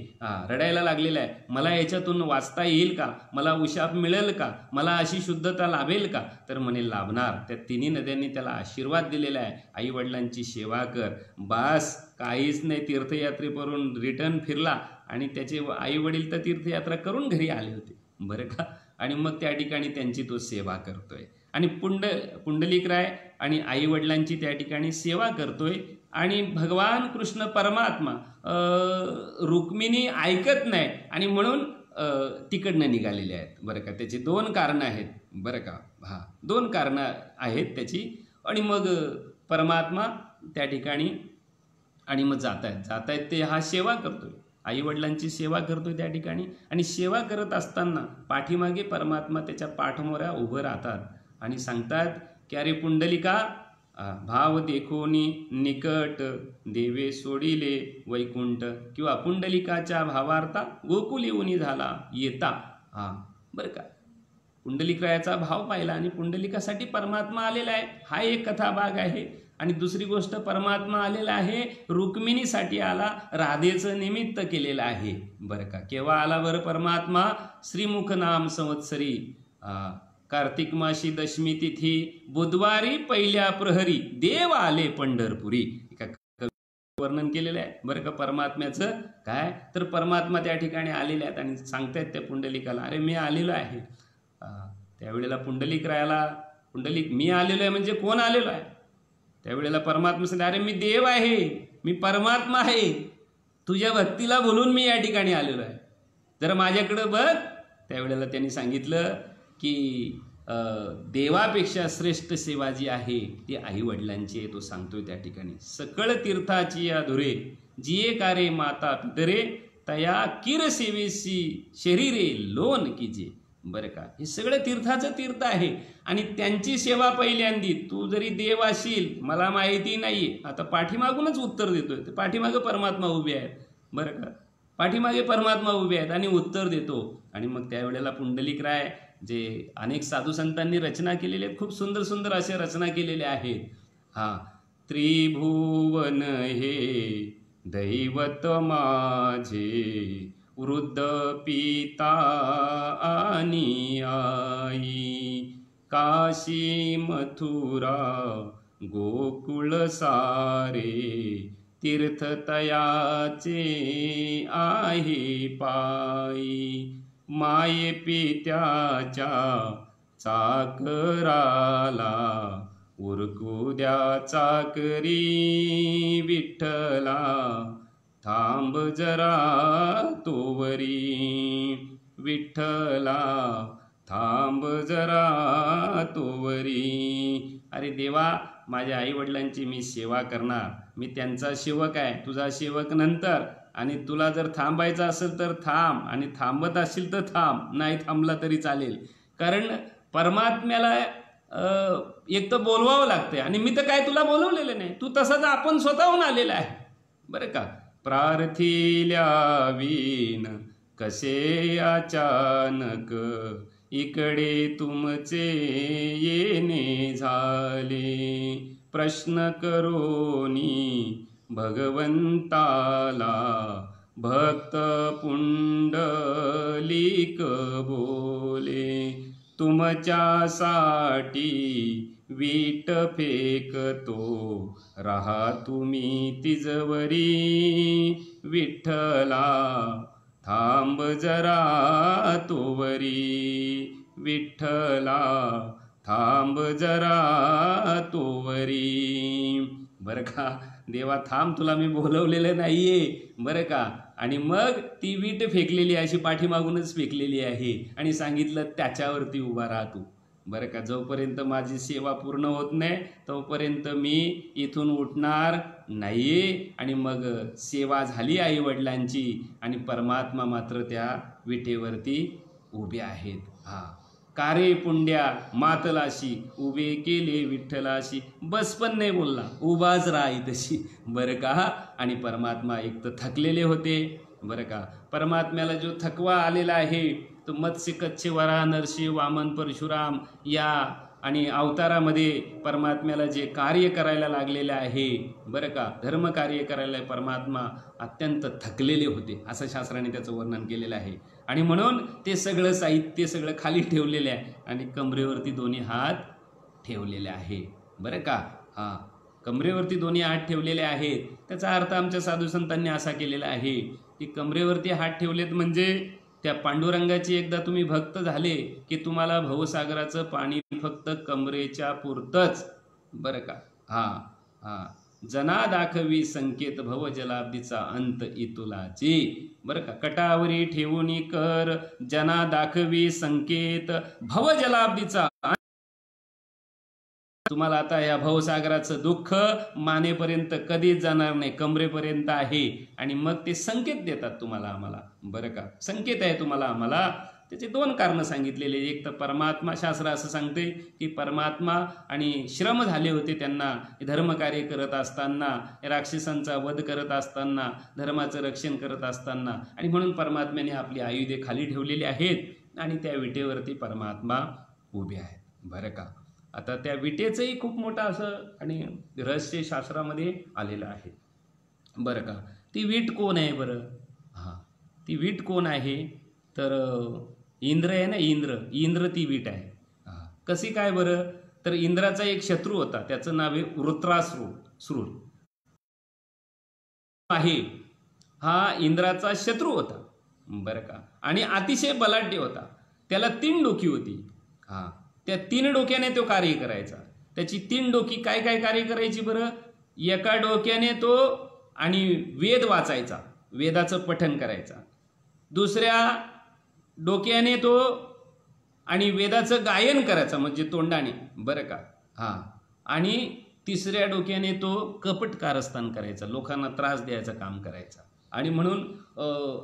रडायला लागलेला आहे. मला याच्यातून वाचता येईल का, मला उशाप मिळेल का, मला अशी शुद्धता लाभेल का. तर म्हणे लाभणार. त्या तिन्ही नद्यांनी त्याला आशीर्वाद दिलेला आहे, आईवडिलांची सेवा कर. बास, काहीच नाही. तीर्थयात्रेवरून रिटर्न फिरला आणि त्याचे आईवडील तर तीर्थयात्रा करून घरी आले होते. बरं का. आणि मग त्या ठिकाणी त्यांची तो सेवा करतोय. आणि पुंडलिकराय आणि आईवडिलांची त्या ठिकाणी सेवा करतोय. आणि भगवान कृष्ण परमात्मा रुक्मिणी ऐकत नाही आणि म्हणून तिकडनं निघालेले आहेत. बरं का. त्याची 2 कारणं आहेत. बरं का. 2 कारणं आहेत त्याची. आणि मग परमात्मा त्या ठिकाणी आणि मग जात आहेत ते हा सेवा करतोय, आईवडिलांची सेवा करतोय त्या ठिकाणी. आणि सेवा करत असताना पाठीमागे परमात्मा त्याच्या पाठमोऱ्या उभं राहतात आणि सांगतात की अरे पुंडलिका, भाव देखोनी निकट देवे सोडिले वैकुंठ, किंवा पुंडलिकाच्या भावार्था गोकुली उनी झाला येता. बरं का. पुंडलिकरायाचा भाव पाहिला आणि पुंडलिकासाठी परमात्मा आलेला आहे, हा एक कथाभाग आहे. आणि दुसरी गोष्ट, परमात्मा आलेला आहे रुक्मिणीसाठी आला, राधेचं निमित्त केलेलं आहे. बरं का. केव्हा आला बरं परमात्मा? श्रीमुख नाम संवत्सरी कार्तिक मासी दशमी तिथी बुधवारी पहिल्या प्रहरी देव आले पंढरपुरी. एका वर्णन केलेलं आहे. बरं का. परमात्म्याचं काय, तर परमात्मा त्या ठिकाणी आलेले आहेत आणि सांगतायत त्या पुंडलिकाला अरे मी आलेलो आहे. त्यावेळेला पुंडलिक मी आलेलो आहे म्हणजे कोण आलेलो आहे? त्यावेळेला परमात्मा सांगते अरे मी देव आहे, मी परमात्मा आहे, तुझ्या भक्तीला बोलून मी या ठिकाणी आलेलो आहे, जरा माझ्याकडं बघ. त्यावेळेला त्यांनी सांगितलं की देवापेक्षा श्रेष्ठ सेवा जी आहे ती आईवडिलांची आहे. तो सांगतोय त्या ठिकाणी सकळ तीर्थाची या धुरे जिये कारे माता पितरे तया किर सेवेसी शरीरे लोन कीजे. बरं का. हे सगळं तीर्थाचं तीर्थ आहे आणि त्यांची सेवा पहिल्यांदी. तू जरी देव असील, मला माहिती नाही, आता पाठीमागूनच उत्तर देतोय. तर पाठीमागं परमात्मा उभे आहेत. बरं का. पाठीमागे परमात्मा उभे आहेत आणि उत्तर देतो. आणि मग त्यावेळेला पुंडलिकराय जे अनेक साधू संतांनी रचना केलेल्या आहेत, खूप सुंदर सुंदर अशा रचना केलेल्या आहेत. त्रिभुवन हे दैवत माझे वृद्ध पिता आणि आई, काशी मथुरा गोकुळ सारे तीर्थ तयाचे आहे पायी. माये पित्याच्या चाकराला उरकू द्या चाकरी विठ्ठला, थांब जरा तोवरी विठ्ठला, थांब जरा तोवरी. अरे देवा, माझ्या आईवडिलांची मी सेवा करणार, मी त्यांचा सेवक आहे, तुझा सेवक नंतर. आणि तुला जर थांबायचं असेल तर थांब, आणि थांबत असेल तर थांब, नाही थांबला तरी चालेल. कारण परमात्म्याला एक तर बोलवावं लागतंय आणि मी तर काय तुला बोलवलेलं नाही, तू तसाच आपण स्वतःहून आलेला आहे. बरं का. प्रार्थिल्या विन कसे अचानक इकडे तुमचे येणे झाले, प्रश्न करोनी भगवंताला भक्त पुंडलिक बोले, तुमच्यासाठी वीट फेकतो राहा तुम्ही तिजवरी विठ्ठला, थांब जरा तोवरी विठ्ठला, थांब जरा तोवरी. बरं का, देवा थांब, तुला मी बोलवलेलं नाहीये बरं का. आणि मग ती वीट फेकलेली अशी पाठीमागूनच फेकलेली आहे आणि सांगितलं त्याच्यावरती उभा राहा तू. बरं का, जोपर्यंत माझी सेवा पूर्ण होत नाही तोपर्यंत मी इथून उठणार नाहीये. आणि मग सेवा झाली आई वडिलांची आणि परमात्मा मात्र त्या विटेवरती उभे आहेत. कारे पुंड्या मातलाशी उभे केले विठ्ठलाशी. बस पण नाही बोलला, उभाच राहा तशी. बरं का, आणि परमात्मा एक तर थकलेले होते. बरं का, परमात्म्याला जो थकवा आलेला आहे तो मत्स्य कच्छ वराह नरसिंह वामन परशुराम या आणि अवतारामध्ये परमात्म्याला जे कार्य करायला लागलेलं आहे बरं का, धर्म कार्य करायला परमात्मा अत्यंत थकलेले होते असं शास्त्राने त्याचं वर्णन केलेलं आहे. आणि म्हणून ते सगळं साहित्य सगळं खाली ठेवलेलं आहे आणि कमरेवरती दोन्ही हात ठेवलेले आहे. बरं का, कमरेवरती दोन्ही हात ठेवलेले आहेत. त्याचा अर्थ आमच्या साधू संतांनी असा केलेला आहे की कमरेवरती हात ठेवलेत म्हणजे त्या पांडुरंगाची एकदा तुम्ही भक्त झाले की तुम्हाला भवसागराचं पाणी फक्त कमरेच्या पुरतंच. बरं का, जना दाखवी संकेत भव जलाब्दीचा अंत इतुलाची. बरं का, कटावरी ठेवून कर जना दाखवी संकेत भव जलाब्दीचा. तुम्हाला आता या भवसागराचं दुःख मानेपर्यंत कधीच जाणार नाही, कमरेपर्यंत आहे. आणि मग ते संकेत देतात तुम्हाला आम्हाला. बरं का, संकेत आहे तुम्हाला आम्हाला. त्याचे दोन कारणं सांगितलेले. एक तर परमात्मा, शास्त्र असं सांगते की परमात्मा आणि श्रम झाले होते त्यांना धर्मकार्य करत असताना, राक्षसांचा वध करत असताना, धर्माचं रक्षण करत असताना. आणि म्हणून परमात्म्याने आपली आयुधे खाली ठेवलेली आहेत आणि त्या विटेवरती परमात्मा उभे आहेत. बरं का, आता त्या विटेचंही खूप मोठं असं आणि रहस्य शास्त्रामध्ये आलेलं आहे. बरं का, ती वीट कोण आहे बरं? ती वीट कोण आहे तर इंद्र आहे ना, इंद्र ती वीट आहे. कशी काय बरं? तर इंद्राचा एक शत्रू होता, त्याचं नाव आहे वृत्रासुर आहे. हा इंद्राचा शत्रू होता. बरं का, आणि अतिशय बलाढ्य होता. त्याला 3 डोकी होती. त्या 3 डोक्याने तो कार्य करायचा. त्याची 3 डोकी काय काय कार्य करायची बरं? एका डोक्याने तो आणि वेद वाचायचा, वेदाचं पठण करायचा. दुसऱ्या डोक्याने तो आणि वेदाचं गायन करायचं म्हणजे तोंडाने. बरं का, आणि तिसऱ्या डोक्याने तो कपट कारस्थान करायचा, लोकांना त्रास द्यायचं काम करायचा. आणि म्हणून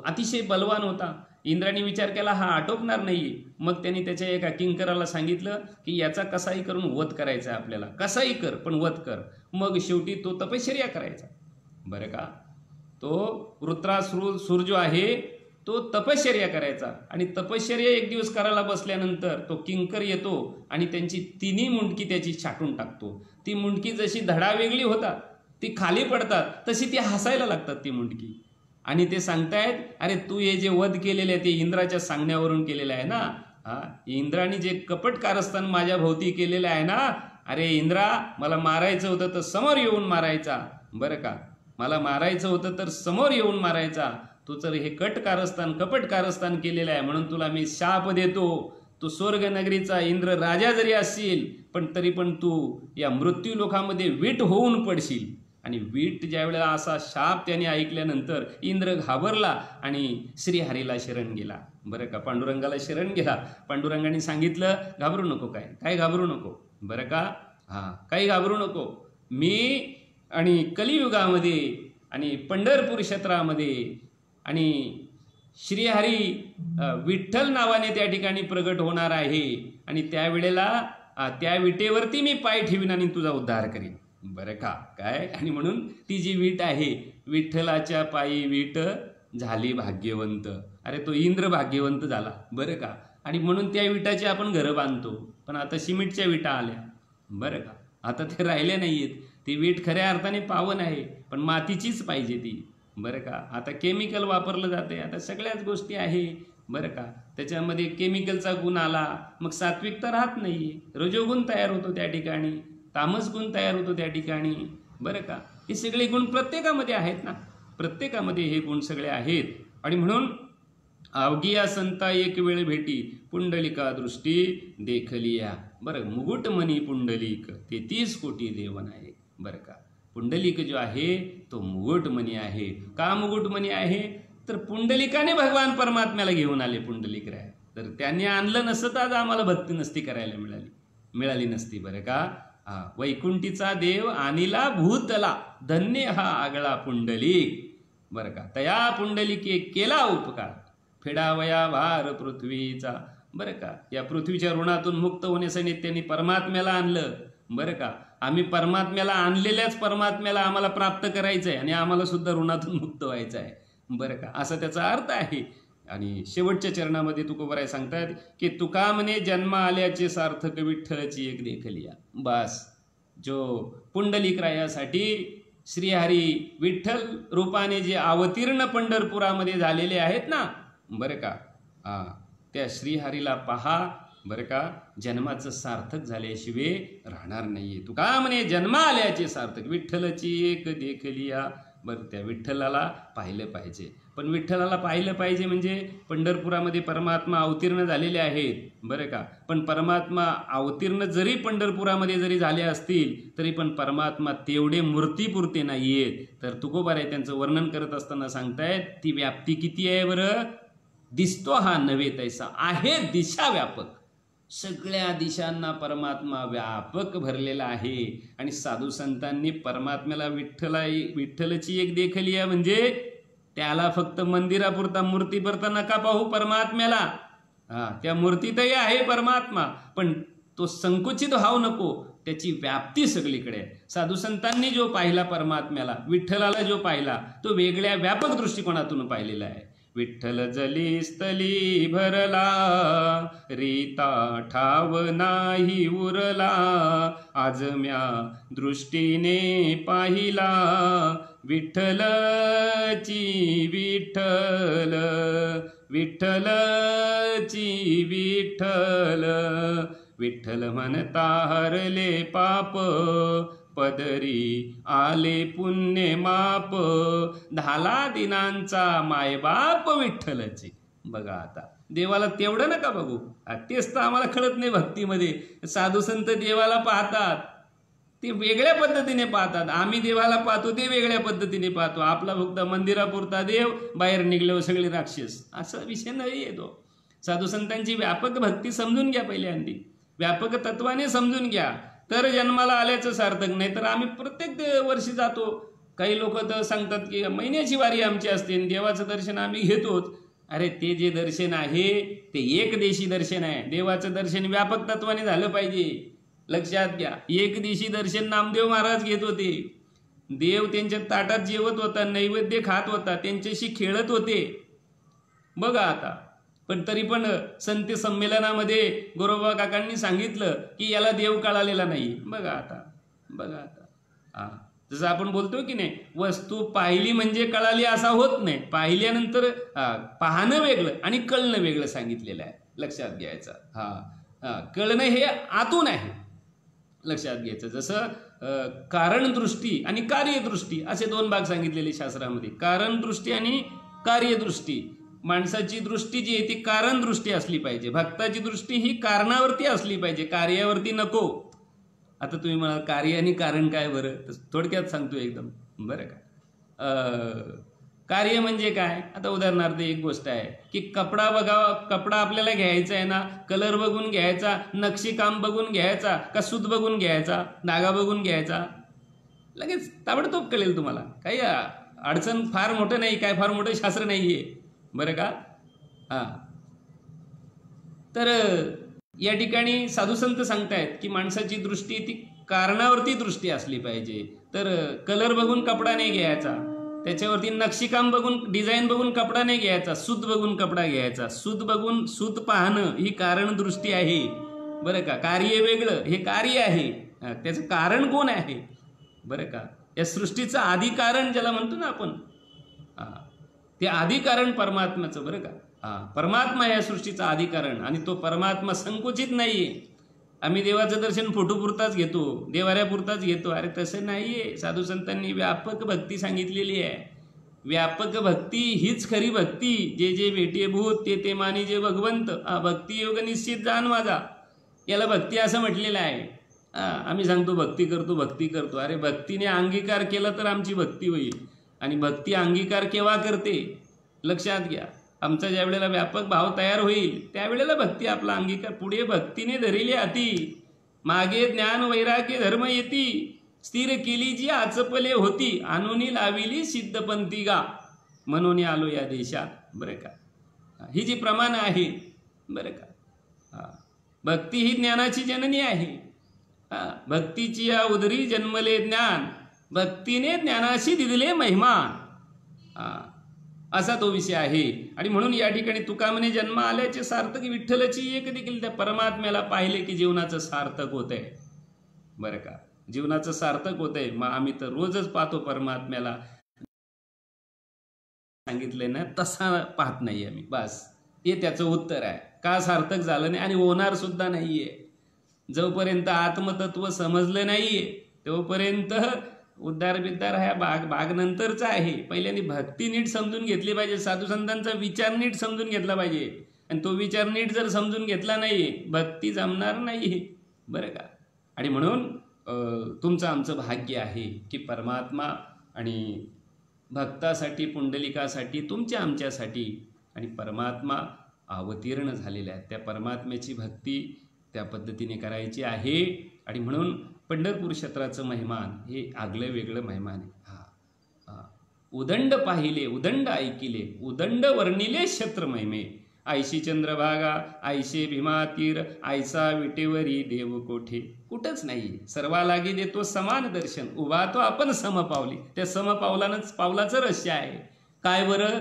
अतिशय बलवान होता. इंद्राने विचार केला हा आटोपणार नाही. मग त्यांनी त्याच्या एका किंकराला सांगितलं की याचा कसाही करून वध करायचा आपल्याला, कसाही कर पण वध कर. मग शेवटी तो तपश्चर्या करायचा. बरं का, तो वृत्रासुर जो आहे तो तपश्चर्या करायचा. आणि तपश्चर्या एक दिवस करायला बसल्यानंतर तो किंकर येतो आणि त्यांची 3 मुंडकी त्याची छाटून टाकतो. ती मुंडकी जशी धडा वेगळी होतात, ती खाली पडतात, तशी ती हसायला लागतात ती मुंडकी. आणि ते सांगतायत अरे तू हे जे वध केलेले आहे ते इंद्राच्या सांगण्यावरून केलेलं आहे ना. इंद्राने जे कपट कारस्थान माझ्या भोवती केलेलं आहे ना, अरे इंद्रा मला मारायचं होतं तर समोर येऊन मारायचा. बरं का, मला मारायचं होतं तर समोर येऊन मारायचा. तू तर हे कपट कारस्थान केलेलं आहे म्हणून तुला मी शाप देतो. तू स्वर्गनगरीचा इंद्र राजा जरी असशील पण तरी पण तू या मृत्यू लोकामध्ये वीट होऊन पडशील. आणि वीट ज्या वेळेला असा शाप त्याने ऐकल्यानंतर इंद्र घाबरला आणि श्रीहरीला शरण गेला. बरं का, पांडुरंगाला शरण गेला. पांडुरंगाने सांगितलं घाबरू नको, काय घाबरू नको. बरं का, काही घाबरू नको. मी आणि कलियुगामध्ये आणि पंढरपूर क्षेत्रामध्ये आणि श्रीहरी विठ्ठल नावाने त्या ठिकाणी प्रगट होणार आहे. आणि त्यावेळेला त्या विटेवरती मी पाय ठेवीन आणि तुझा उद्धार करीन. बरं का, काय. आणि म्हणून ती जी वीट आहे, विठ्ठलाच्या पायी वीट झाली भाग्यवंत. अरे तो इंद्र भाग्यवंत झाला. बरं का, आणि म्हणून त्या विटाची आपण घरं बांधतो. पण आता सिमेंटच्या विटा आल्या. बरं का, आता ते राहिले नाही आहेत. ती वीट खऱ्या अर्थाने पावन आहे पण मातीचीच पाहिजे ती. बरं का, आता केमिकल वापरलं जाते, आता सगळ्याच गोष्टी आहे. बरं का, त्याच्यामध्ये केमिकलचा गुण आला मग सात्विकता राहत नाही, रजोगुण तयार होतो त्या ठिकाणी, तामस गुण तयार होतो त्या ठिकाणी. बरं का, हे सगळे गुण प्रत्येकामध्ये आहेत ना, प्रत्येकामध्ये हे गुण सगळे आहेत. आणि म्हणून अवघिया संता एक वेळ भेटी पुंडलिका दृष्टी देखलिया. बरं, मुकुटमणी पुंडलिक 33 कोटी देवन आहे. बरं का, पुंडलिक जो आहे तो मुकुटमणी आहे. का मुकुटमणी आहे? तर पुंडलिकाने भगवान परमात्म्याला घेऊन आले पुंडलिक राय. तर त्यांनी आणलं नसतं तर आज आम्हाला भक्ती नसती करायला मिळाली नसती. बरं का, वैकुंठीचा देव आणिला भूतला, धन्य हा आगळा पुंडलिक. बरं का, तया पुंडलिके केला उपकार, फेडावया भार पृथ्वीचा. बरं का, या पृथ्वीच्या ऋणातून मुक्त होण्यासाठी त्यांनी परमात्म्याला आणलं. बरं का, आम्ही परमात्म्याला आणलेल्याच परमात्म्याला आम्हाला प्राप्त करायचं आहे आणि आम्हाला सुद्धा ऋणातून मुक्त व्हायचं आहे. बरं का, असा त्याचा अर्थ आहे. आणि शेवटच्या चरणामध्ये तुकोबराय सांगतात की तुका म्हणे जन्म आल्याचे सार्थक विठ्ठलची एक देखलिया. बस, जो पुंडलिकरायासाठी श्रीहरी विठ्ठल रूपाने जे अवतीर्ण पंढरपुरामध्ये झालेले आहेत ना, बरं का, त्या श्रीहरीला पहा. बरं का, जन्माचं सार्थक झाल्याशिवाय राहणार नाहीये. तुका म्हणे जन्म आल्याचे सार्थक विठ्ठलची एक देखलिया. बरं, त्या विठ्ठलाला पाहिलं पाहिजे. पण विठ्ठलाला पाहिलं पाहिजे म्हणजे पंढरपुरामध्ये परमात्मा अवतीर्ण झालेले आहेत. बरं का, पण परमात्मा अवतीर्ण जरी पंढरपुरामध्ये जरी झाले असतील तरी पण परमात्मा तेवढे मूर्तीपुरते नाही आहेत. तर तुकोबाराय त्यांचं वर्णन करत असताना सांगतायत ती व्याप्ती किती आहे बरं? दिसतो हा नव्हे तैसा आहे दिशा व्यापक. सगळ्या दिशांना परमात्मा व्यापक भरलेला आहे. आणि साधू संतांनी परमात्म्याला विठ्ठलची एक देखलिया म्हणजे त्याला फक्त मंदिरापुरता मूर्तीपुरता नका पाहू परमात्म्याला. त्या मूर्तीतही आहे परमात्मा, पण तो संकुचित व्हाव नको, त्याची व्याप्ती सगळीकडे आहे. साधू संतांनी जो पाहिला परमात्म्याला, विठ्ठलाला जो पाहिला तो वेगळ्या व्यापक दृष्टिकोनातून पाहिलेला आहे. विठ्ठल जली स्थली भरला, रीता ठाव नाही उरला, आज म्या दृष्टीने पाहिला, विठ्ठलची विठ्ठल, विठ्ठलची विठ्ठल. विठ्ठल म्हणता हरले पाप, पदरी आले पुण्य माप, धाला दिनांचा मायबाप विठ्ठलचे. बघा, आता देवाला तेवढं नका बघू. तेच तर आम्हाला कळत नाही भक्तीमध्ये. साधू संत देवाला पाहतात, ते वेगळ्या पद्धतीने पाहतात. आम्ही देवाला पाहतो ते वेगळ्या पद्धतीने पाहतो. आपला फक्त मंदिरापुरता देव, बाहेर निघल्यावर सगळे राक्षस, असा विषय नाही येतो. साधू संतांची व्यापक भक्ती समजून घ्या पहिल्यांदी, व्यापक तत्वाने समजून घ्या, तर जन्माला आल्याचं सार्थक. नाही तर आम्ही प्रत्येक वर्षी जातो. काही लोक तर सांगतात की महिन्याची वारी आमची असते, देवाचं दर्शन आम्ही घेतोच. अरे, ते जे दर्शन आहे ते एकदेशी दर्शन आहे. देवाचं दर्शन व्यापक तत्वाने झालं पाहिजे. लक्षात घ्या, एकदेशी दर्शन नामदेव महाराज घेत होते. देव त्यांच्या ताटात जेवत होता, नैवेद्य खात होता, त्यांच्याशी खेळत होते. बघा आता, पण तरी पण संत संमेलनामध्ये गोरोबा काकांनी सांगितलं की याला देव कळालेला नाही. बघा आता, जसं आपण बोलतो की नाही, वस्तू पाहिली म्हणजे कळाली असा होत नाही. पाहिल्यानंतर पाहणं वेगळं आणि कळणं वेगळं सांगितलेलं आहे. लक्षात घ्यायचं. कळणं हे आतून आहे, लक्षात घ्यायचं. जसं कारणदृष्टी आणि कार्यदृष्टी असे दोन भाग सांगितलेले शास्त्रामध्ये. कारणदृष्टी आणि कार्यदृष्टी. माणसाची दृष्टी जी आहे ती कारण दृष्टी असली पाहिजे. भक्ताची दृष्टी ही कारणावरती असली पाहिजे, कार्यावरती नको. आता तुम्ही म्हणाल कार्य आणि कारण काय बरं? तर थोडक्यात सांगतो एकदम. बरं का, कार्य म्हणजे काय? आता उदाहरणार्थ एक गोष्ट आहे की कपडा बघा, कपडा आपल्याला घ्यायचा आहे ना, कलर बघून घ्यायचा, नक्षीकाम बघून घ्यायचा, का सूत बघून घ्यायचा, धागा बघून घ्यायचा, लगेच ताबडतोब कळेल तुम्हाला. काही अडचण फार मोठं नाही, काय फार मोठं शास्त्र नाही आहे. बरं का, तर या ठिकाणी साधुसंत सांगतायत की माणसाची दृष्टी ती कारणावरती दृष्टी असली पाहिजे. तर कलर बघून कपडा नाही घ्यायचा, त्याच्यावरती नक्षीकाम बघून, डिझाईन बघून कपडा नाही घ्यायचा, सूत बघून कपडा घ्यायचा. सूत बघून सूत पाहणं ही कारण दृष्टी आहे. बरं का, कार्य वेगळं, हे कार्य आहे, त्याचं कारण कोण आहे? बरं का, या सृष्टीचं आधी कारण ज्याला म्हणतो ना आपण, ते आदिकारण परमात्म्याचं. बरं का, परमात्मा या सृष्टीचा आदिकारण, आणि तो परमात्मा संकुचित नाहीये. आम्ही देवाचं दर्शन फोटोपुरताच घेतो, देवाऱ्यापुरताच घेतो. अरे तसं नाहीये. साधू संतांनी व्यापक भक्ती सांगितलेली आहे. व्यापक भक्ती हीच खरी भक्ती, जे जे भेटे भूत ते ते मानी जे भगवंत. भक्ती योग निश्चित जाण माझा, याला भक्ती असं म्हटलेलं आहे. आम्ही सांगतो भक्ती करतो. अरे भक्तीने अंगीकार केला तर आमची भक्ती होईल. आणि भक्ती अंगीकार केव्हा करते लक्षात घ्या. आमचा ज्या वेळेला व्यापक भाव तयार होईल त्यावेळेला भक्ती आपला अंगीकार. पुढे भक्तीने धरिले हाती, मागे ज्ञान वैराग्य धर्म येती. स्थिर केली जी आचपले होती, आणूनी लाविली सिद्धपंथी गा. म्हणून आलो या देशात. बरं का, ही जी प्रमाण आहे बरं का. भक्ती ही ज्ञानाची जननी आहे. भक्तीची या उदरी जन्मले ज्ञान, भक्तीने ज्ञानाशी दिले महिमान. असा तो विषय आहे. आणि म्हणून या ठिकाणी तुका म्हणे जन्म आल्याचे सार्थक विठ्ठलची एक देखील त्या परमात्म्याला पाहिले की जीवनाचं सार्थक होत आहे. बरं का, जीवनाचं सार्थक होत आहे. मग आम्ही तर रोजच पाहतो परमात्म्याला, सांगितलंय ना तसा पाहत नाही आम्ही. बस हे त्याचं उत्तर आहे. का सार्थक झालं नाही आणि होणार सुद्धा नाहीये. जोपर्यंत आत्मतत्व समजलं नाहीये तोपर्यंत उद्धार बिद्धार हा भाग नंतरचा आहे. पहिल्यांदा भक्ती नीट समजून घेतली पाहिजे. साधू संतांचा विचार नीट समजून घेतला पाहिजे. आणि तो विचार नीट जर समजून घेतला नाही भक्ती जमणार नाही. बरं का. आणि म्हणून तुमचं आमचं भाग्य आहे की परमात्मा आणि भक्तासाठी पुंडलिकासाठी तुमच्या आमच्यासाठी आणि परमात्मा अवतीर्ण झालेल्या आहेत. त्या परमात्म्याची भक्ती त्या पद्धतीने करायची आहे. आणि म्हणून पंढरपूर क्षेत्राचं महिमान हे आगलं वेगळं महिमान आहे. उदंड पाहिले उदंड ऐकिले, उदंड वर्णिले क्षेत्र महिमे. आयशी चंद्रभागा आयशे भीमा तीर, आयसा विटेवरी देव कोठे. कुठंच नाही, सर्वालागी देतो समान दर्शन. उभा तो आपण समपावली. त्या पावलाचं रहस्य आहे काय बरं,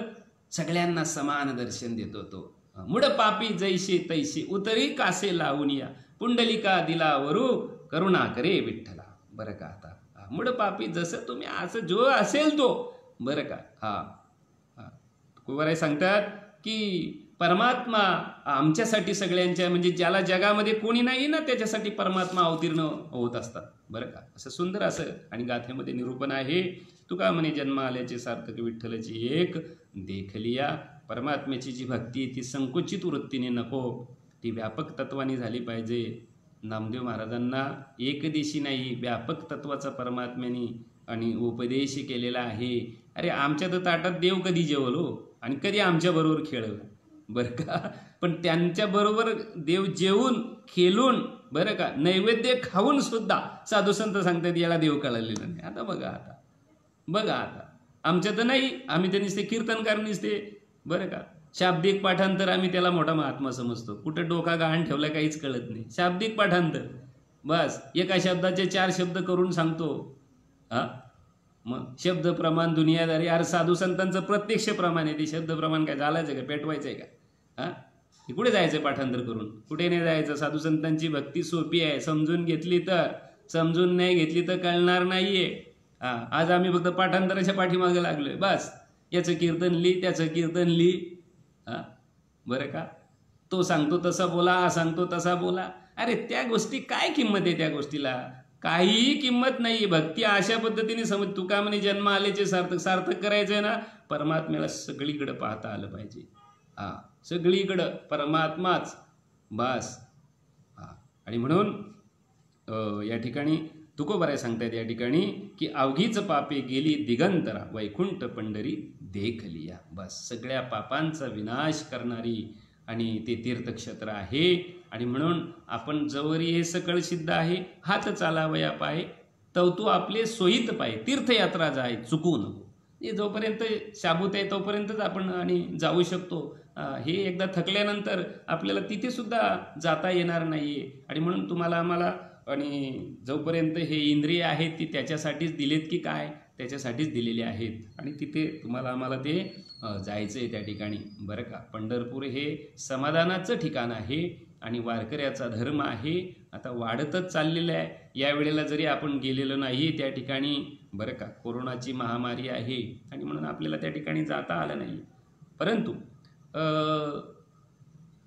सगळ्यांना समान दर्शन देतो तो. मुड पापी जैसे तैसे उतरी कासे लावून या, पुंडलिका दिला वरू करुणा करे विठ्ठला. बरं का. आता मुड पापी जसं तुम्ही असं जो असेल तो. बरं का. कुंभाराय सांगतात की परमात्मा आमच्यासाठी सगळ्यांच्या म्हणजे ज्याला जगामध्ये कोणी नाही ना त्याच्यासाठी परमात्मा अवतीर्ण होत असतात. बरं का. असं सुंदर असं आणि गाथेमध्ये निरूपण आहे. तुका म्हणे जन्म आल्याचे सार्थक विठ्ठलाची एक देखलिया. परमात्म्याची जी भक्ती ती संकुचित वृत्तीने नको, ती व्यापक तत्वाने झाली पाहिजे. नामदेव महाराजांना एकदेशी नाही व्यापक तत्वाचा परमात्म्याने आणि उपदेश केलेला आहे. अरे आमच्या तर ताटात देव कधी जेवलो आणि कधी आमच्याबरोबर खेळलं. बरं का. पण त्यांच्याबरोबर देव जेवून खेळून बरं का नैवेद्य खाऊन सुद्धा साधू संत सांगतात याला देव कळलेला नाही. आता बघा आता आमच्या तर नाही, आम्ही तर नुसते कीर्तनकार नुसते. बरं का. शाब्दिक पाठांतर आम्ही त्याला मोठा महात्मा समजतो. कुठं डोका गहाण ठेवला काहीच कळत नाही. शाब्दिक पाठांतर बस एका शब्दाचे 4 शब्द करून सांगतो. मग शब्द प्रमाण दुनियादारी. अरे साधू संतांचं प्रत्यक्ष प्रमाण आहे. ते शब्द प्रमाण काय झालायचं का, पेटवायचं आहे का? कुठे जायचं पाठांतर करून, कुठे नाही जायचं. साधू संतांची भक्ती सोपी आहे, समजून घेतली तर. समजून नाही घेतली तर कळणार नाहीये. आज आम्ही फक्त पाठांतराच्या पाठीमागे लागलोय. बस याचं कीर्तन लिही, त्याचं कीर्तन लिही. बरं का. तो सांगतो तसं बोला, हा सांगतो तसा बोला. अरे त्या गोष्टी काय किंमत आहे, त्या गोष्टीला काहीही किंमत नाही. भक्ती अशा पद्धतीने समज. तुका म्हणे जन्म आल्याचे सार्थक करायचं आहे ना, परमात्म्याला सगळीकडं पाहता आलं पाहिजे. सगळीकडं परमात्माच बस. आणि म्हणून या ठिकाणी तुकोबाराय सांगतायत या ठिकाणी की अवघीच पापे गेली दिगंतरा, वैकुंठ पंढरी देखलिया. बस सगळ्या पापांचा विनाश करणारी आणि ते तीर्थक्षेत्र आहे. आणि म्हणून आपण जवरी हे सकळ सिद्ध आहे, हात चालावया पाय तवतू आपले सोयीत पाय, तीर्थयात्रा जाय चुकू नको. हे जोपर्यंत शाबूत आहे तोपर्यंतच आपण आणि जाऊ शकतो. हे एकदा थकल्यानंतर आपल्याला तिथे सुद्धा जाता येणार नाही आहे. आणि म्हणून तुम्हाला आम्हाला आणि जोपर्यंत हे इंद्रिय आहेत ती त्याच्यासाठीच दिलेत की काय, त्याच्यासाठीच दिलेले आहेत. आणि तिथे तुम्हाला आम्हाला ते जायचं आहे त्या ठिकाणी. बरं का. पंढरपूर हे समाधानाचं ठिकाण आहे आणि वारकऱ्याचा धर्म आहे. आता वाढतच चाललेलं आहे. या वेळेला जरी आपण गेलेलो नाही त्या ठिकाणी, बरं का, कोरोनाची महामारी आहे आणि म्हणून आपल्याला त्या ठिकाणी जाता आलं नाही. परंतु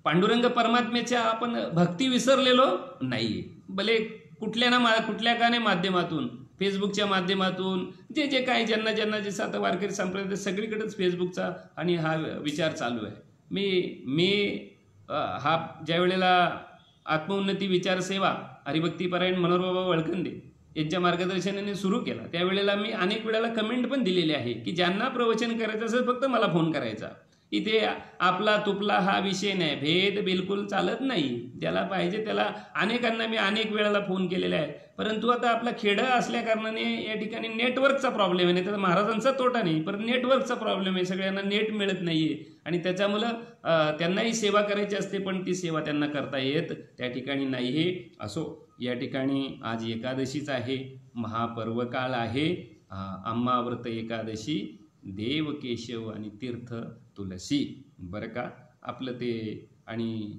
पांडुरंग परमात्म्याच्या आपण भक्ती विसरलेलो नाही. भले कुठल्या का नाही माध्यमातून फेसबुकच्या माध्यमातून जे जे काही ज्यांना ज्यांना जे सात वारकरी संप्रदाय सगळीकडेच फेसबुकचा आणि हा विचार चालू आहे. मी हा ज्या वेळेला आत्मोन्नती विचार सेवा हरिभक्तीपरायण मनोहरबाबा वळखंदे यांच्या मार्गदर्शनाने सुरू केला, त्यावेळेला मी अनेक वेळेला कमेंट पण दिलेली आहे की ज्यांना प्रवचन करायचं असेल फक्त मला फोन करायचा. इथे आपला तुपला हा विषय नाही, भेद बिलकुल चालत नाही. ज्याला पाहिजे त्याला, अनेकांना मी अनेक वेळेला फोन केलेला आहे. परंतु आता आपला खेडं असल्या कारणाने या ठिकाणी नेटवर्कचा प्रॉब्लेम आहे. नाही तर महाराजांचा तोटा नाही, पण नेटवर्कचा प्रॉब्लेम आहे. सगळ्यांना नेट मिळत नाही आहे आणि त्याच्यामुळं त्यांनाही सेवा करायची असते, पण ती सेवा त्यांना करता येत त्या ठिकाणी नाही. हे असो, या ठिकाणी आज एकादशीच आहे, महापर्व काळ आहे. अम्माव्रत एकादशी, देव केशव आणि तीर्थ तुलसी, बरं का. आपलं ते आणि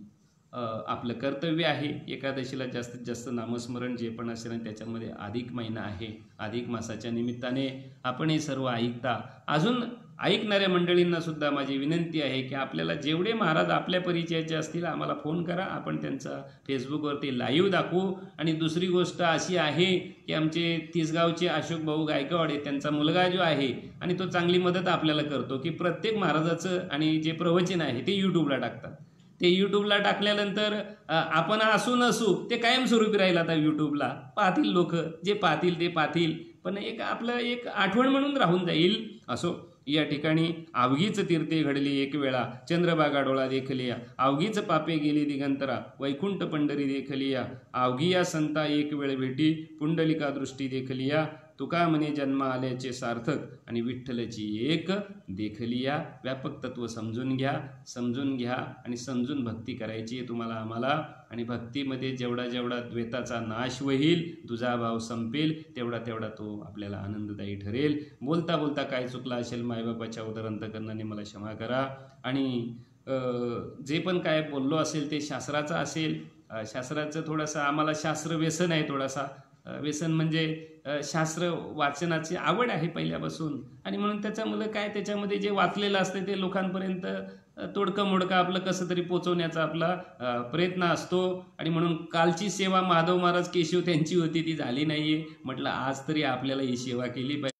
आपलं कर्तव्य आहे एकादशीला जास्तीत जास्त नामस्मरण जे पण असेल, आणि त्याच्यामध्ये अधिक महिना आहे. अधिक मासाच्या निमित्ताने आपण हे सर्व ऐकता. अजून ऐकणाऱ्या मंडळींना सुद्धा माझी विनंती आहे की आपल्याला जेवढे महाराज आपल्या परिचयाचे असतील आम्हाला फोन करा, आपण त्यांचा फेसबुकवरती लाईव्ह दाखवू. आणि दुसरी गोष्ट अशी आहे की आमचे तिसगावचे अशोक भाऊ गायकवाड, त्यांचा मुलगा जो आहे आणि तो चांगली मदत आपल्याला करतो की प्रत्येक महाराजाचं आणि जे प्रवचन आहे ते यूट्यूबला टाकतात. ते यूट्यूबला टाकल्यानंतर आपण असू नसू ते कायमस्वरूपी राहील. आता यूट्यूबला पाहतील लोक, जे पाहतील ते पाहतील, पण एक आपलं एक आठवण म्हणून राहून जाईल. असो, या ठिकाणी अवघीच तीर्थे घडली एक वेळा, चंद्रभागा डोळा देखलिया, अवघीच पापे गेली दिगंतरा, वैकुंठ पंढरी देखलिया, अवघिया संता एक वेळ भेटी, पुंडलिका दृष्टी देखलिया, तुका म्हणे जन्म आल्याचे सार्थक, आणि विठ्ठलची एक देखलिया. व्यापक तत्व समजून घ्या आणि समजून भक्ती करायची आहे तुम्हाला आम्हाला. आणि भक्तीमध्ये जेवढा जेवढा द्वैताचा नाश होईल, तुझा भाव संपेल, तेवढा तेवढा तो आपल्याला आनंददायी ठरेल. बोलता बोलता काय चुकला असेल मायबापाच्या उदर अंतकरणाने मला क्षमा करा. आणि जे पण काय बोललो असेल ते शास्त्राचं असेल. शास्त्राचं थोडंसं आम्हाला शास्त्र व्यसन आहे, थोडासा व्यसन म्हणजे शास्त्र वाचनाची आवड आहे पहिल्यापासून, आणि म्हणून त्याच्यामुळे काय त्याच्यामध्ये जे वाचलेलं असतं ते लोकांपर्यंत तोडकं मोडकं आपलं कसं तरी पोचवण्याचा आपला प्रयत्न असतो. आणि म्हणून कालची सेवा माधव महाराज केशव त्यांची होती, ती झाली नाही आहे. म्हटलं आज तरी आपल्याला ही सेवा केली पाहिजे.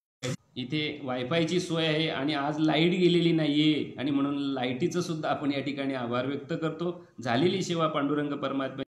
इथे वायफायची सोय आहे आणि आज लाईट गेलेली नाही आहे, आणि म्हणून लाईटीचं सुद्धा आपण या ठिकाणी आभार व्यक्त करतो. झालेली सेवा पांडुरंग परमात्मा